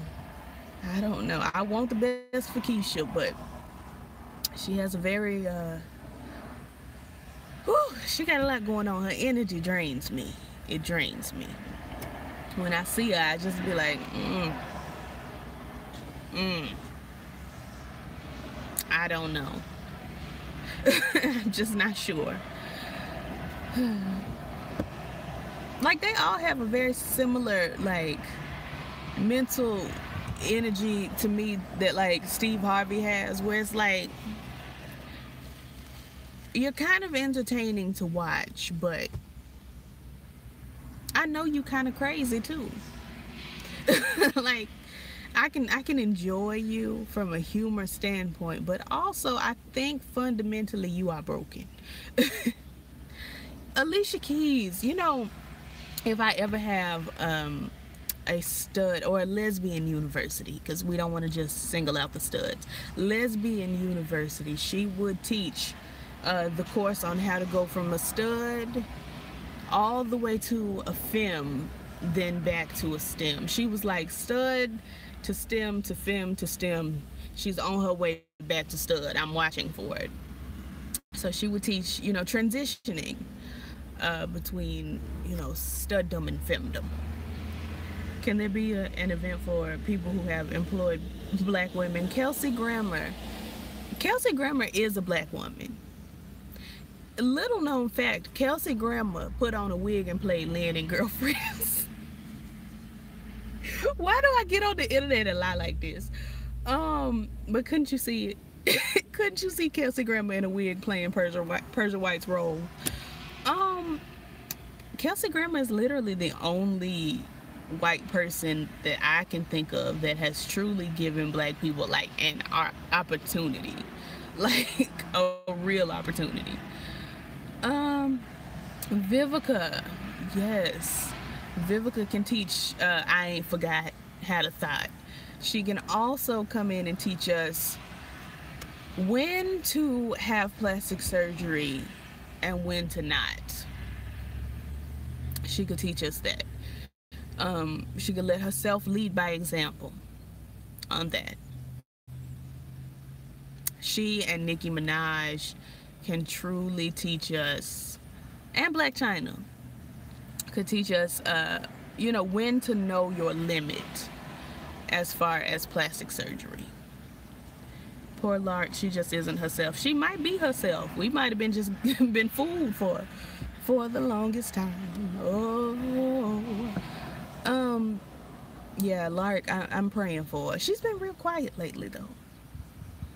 I want the best for Keisha, but she has a very she got a lot going on. Her energy drains me. It drains me. When I see her, I just be like, I don't know. I'm just not sure. Like, they all have a very similar, like, mental energy to me that, like, Steve Harvey has, where it's like, you're kind of entertaining to watch, but I know you kind of crazy too. Like, I can enjoy you from a humor standpoint, but also I think fundamentally you are broken. Alicia Keys, you know, if I ever have a stud or a lesbian university, because we don't want to just single out the studs, lesbian university, she would teach the course on how to go from a stud all the way to a femme, then back to a stem. She was like stud to stem to femme to stem. She's on her way back to stud. I'm watching for it. So she would teach, you know, transitioning between, you know, studdom and femdom. Can there be an event for people who have employed black women? Kelsey Grammer. Kelsey Grammer is a black woman. Little known fact, Kelsey Grammer put on a wig and played Lynn in Girlfriends. Why do I get on the internet and lie like this? But couldn't you see it? Couldn't you see Kelsey Grammer in a wig playing Persia White's role? Kelsey Grammer is literally the only white person that I can think of that has truly given black people like an opportunity, like a real opportunity. Vivica, yes, Vivica can teach I Ain't Forgot How to Thought. She can also come in and teach us when to have plastic surgery and when to not. She could teach us that. She could let herself lead by example on that. She and Nicki Minaj can truly teach us, and Black China could teach us, you know, when to know your limit as far as plastic surgery. Poor Lark, she just isn't herself. She might be herself. We might have been just been fooled for the longest time. Yeah, Lark, I'm praying for her. She's been real quiet lately though.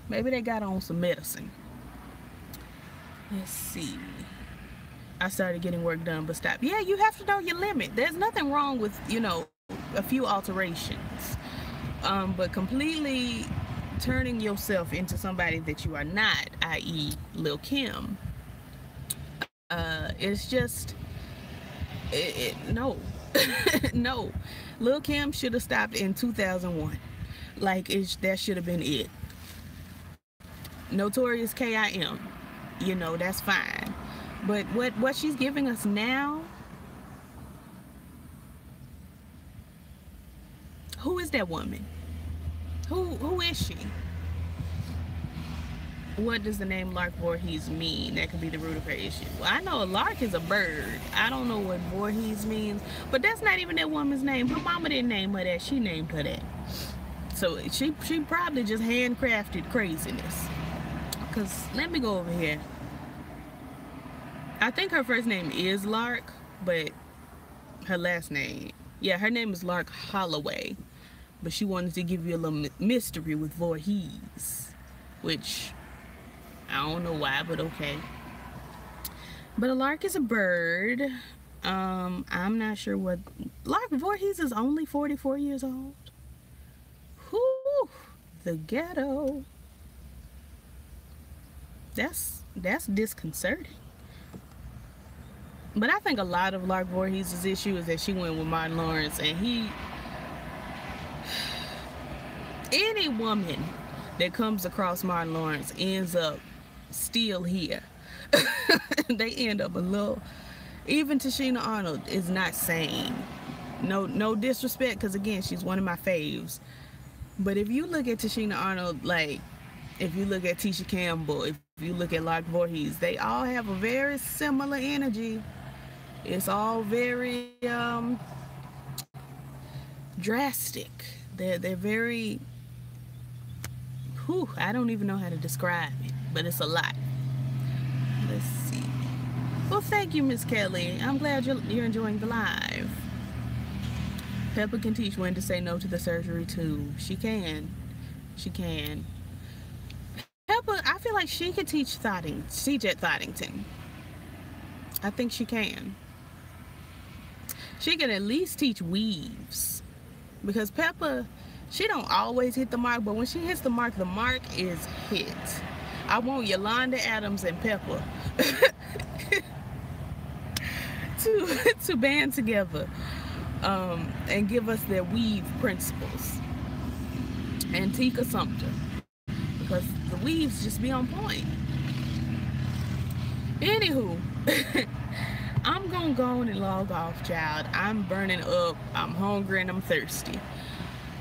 Maybe they got on some medicine. Let's see. I started getting work done but stopped. Yeah, you have to know your limit. There's nothing wrong with, you know, a few alterations. But completely turning yourself into somebody that you are not, i.e. Lil' Kim, it's just, no. No. Lil' Kim should have stopped in 2001. Like, that should have been it. Notorious K.I.M., you know, that's fine. But what she's giving us now, who is that woman? Who is she? What does the name Lark Voorhees mean? That could be the root of her issue. Well, I know a lark is a bird. I don't know what Voorhees means, but that's not even that woman's name. Her mama didn't name her that. She named her that. So she probably just handcrafted craziness. Because let me go over here. I think her first name is Lark, but her last name, yeah, her name is Lark Holloway. But she wanted to give you a little mystery with Voorhees, which I don't know why, but okay. But a lark is a bird. I'm not sure what. Lark Voorhees is only 44 years old. Whew, the ghetto. That's disconcerting. But I think a lot of Lark Voorhees' issue is that she went with Martin Lawrence, and any woman that comes across Martin Lawrence ends up still here. They end up a little. Even Tichina Arnold is not sane. No disrespect, because again, she's one of my faves. But if you look at Tichina Arnold, like if you look at Tisha Campbell, if you look at Lark Voorhees, they all have a very similar energy. It's all very drastic. They're very. Whew, I don't even know how to describe it, but it's a lot. Let's see. Well, thank you, Miss Kelly. I'm glad you're enjoying the live. Peppa can teach when to say no to the surgery too. She can. She can. Peppa, I feel like she could teach CJ Thoddington. I think she can. She can at least teach weaves. Because Peppa, she don't always hit the mark, but when she hits the mark is hit. I want Yolanda Adams and Peppa to band together and give us their weave principles. And Tika Sumter, because the weaves just be on point. Anywho, I'm gonna go on and log off, child. I'm burning up, I'm hungry, and I'm thirsty.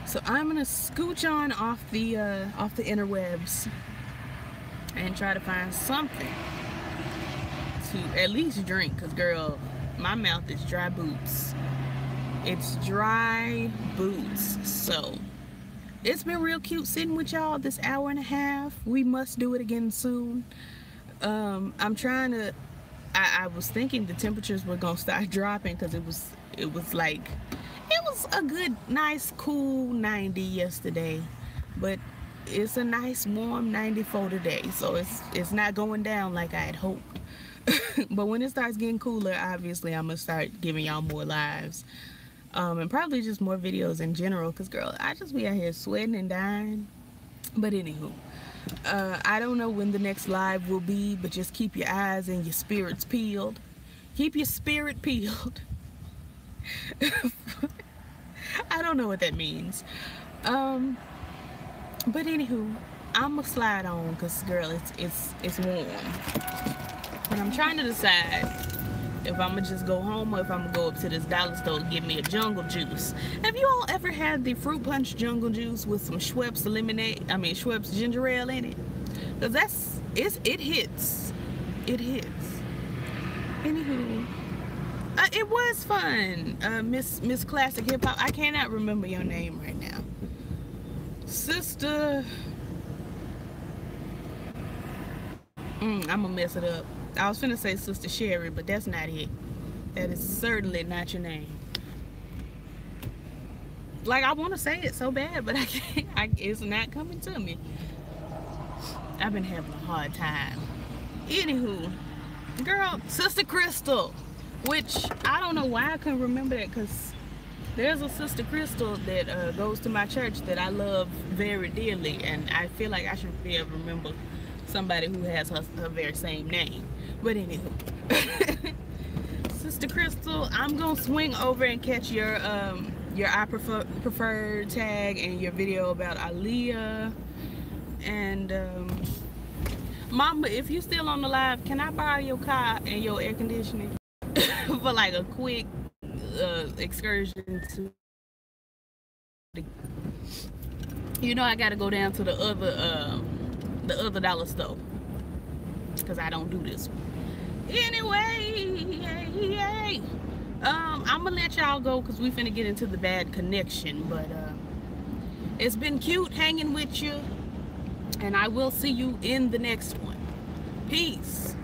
So I'm gonna scooch on off the interwebs and try to find something to at least drink, because girl, my mouth is dry boots. It's dry boots. So it's been real cute sitting with y'all this hour and a half. We must do it again soon. I'm trying to, I was thinking the temperatures were gonna start dropping, because it was a good, nice, cool 90 yesterday, but it's a nice warm 94 today, so it's not going down like I had hoped. But when it starts getting cooler, obviously I'm gonna start giving y'all more lives, and probably just more videos in general, because girl, I just be out here sweating and dying. But anywho, I don't know when the next live will be, but just keep your eyes and your spirits peeled. Keep your spirit peeled. I don't know what that means. But anywho, I'm gonna slide on, because girl, it's warm. And I'm trying to decide if I'm gonna just go home or if I'm gonna go up to this dollar store to get me a jungle juice. Have you all ever had the fruit punch jungle juice with some Schweppes Schweppes ginger ale in it? Because it hits. It hits. Anywho, it was fun. Miss Classic Hip Hop. I cannot remember your name right now. Sister. I'm gonna mess it up. I was finna say Sister Sherry, but that's not it. That is certainly not your name. Like, I want to say it so bad, but I can't. It's not coming to me. I've been having a hard time. Anywho, girl, Sister Crystal, which I don't know why I couldn't remember that, because there's a Sister Crystal that goes to my church that I love very dearly, and I feel like I should be able to remember somebody who has her very same name. But anywho, Sister Crystal, I'm gonna swing over and catch your I prefer tag and your video about Aaliyah. And Mama, if you still on the live, can I borrow your car and your air conditioning for like a quick excursion to I gotta go down to the other dollar store, because I don't do this one. Anyway, I'm gonna let y'all go, because we finna get into the bad connection. But it's been cute hanging with you, and I will see you in the next one. Peace.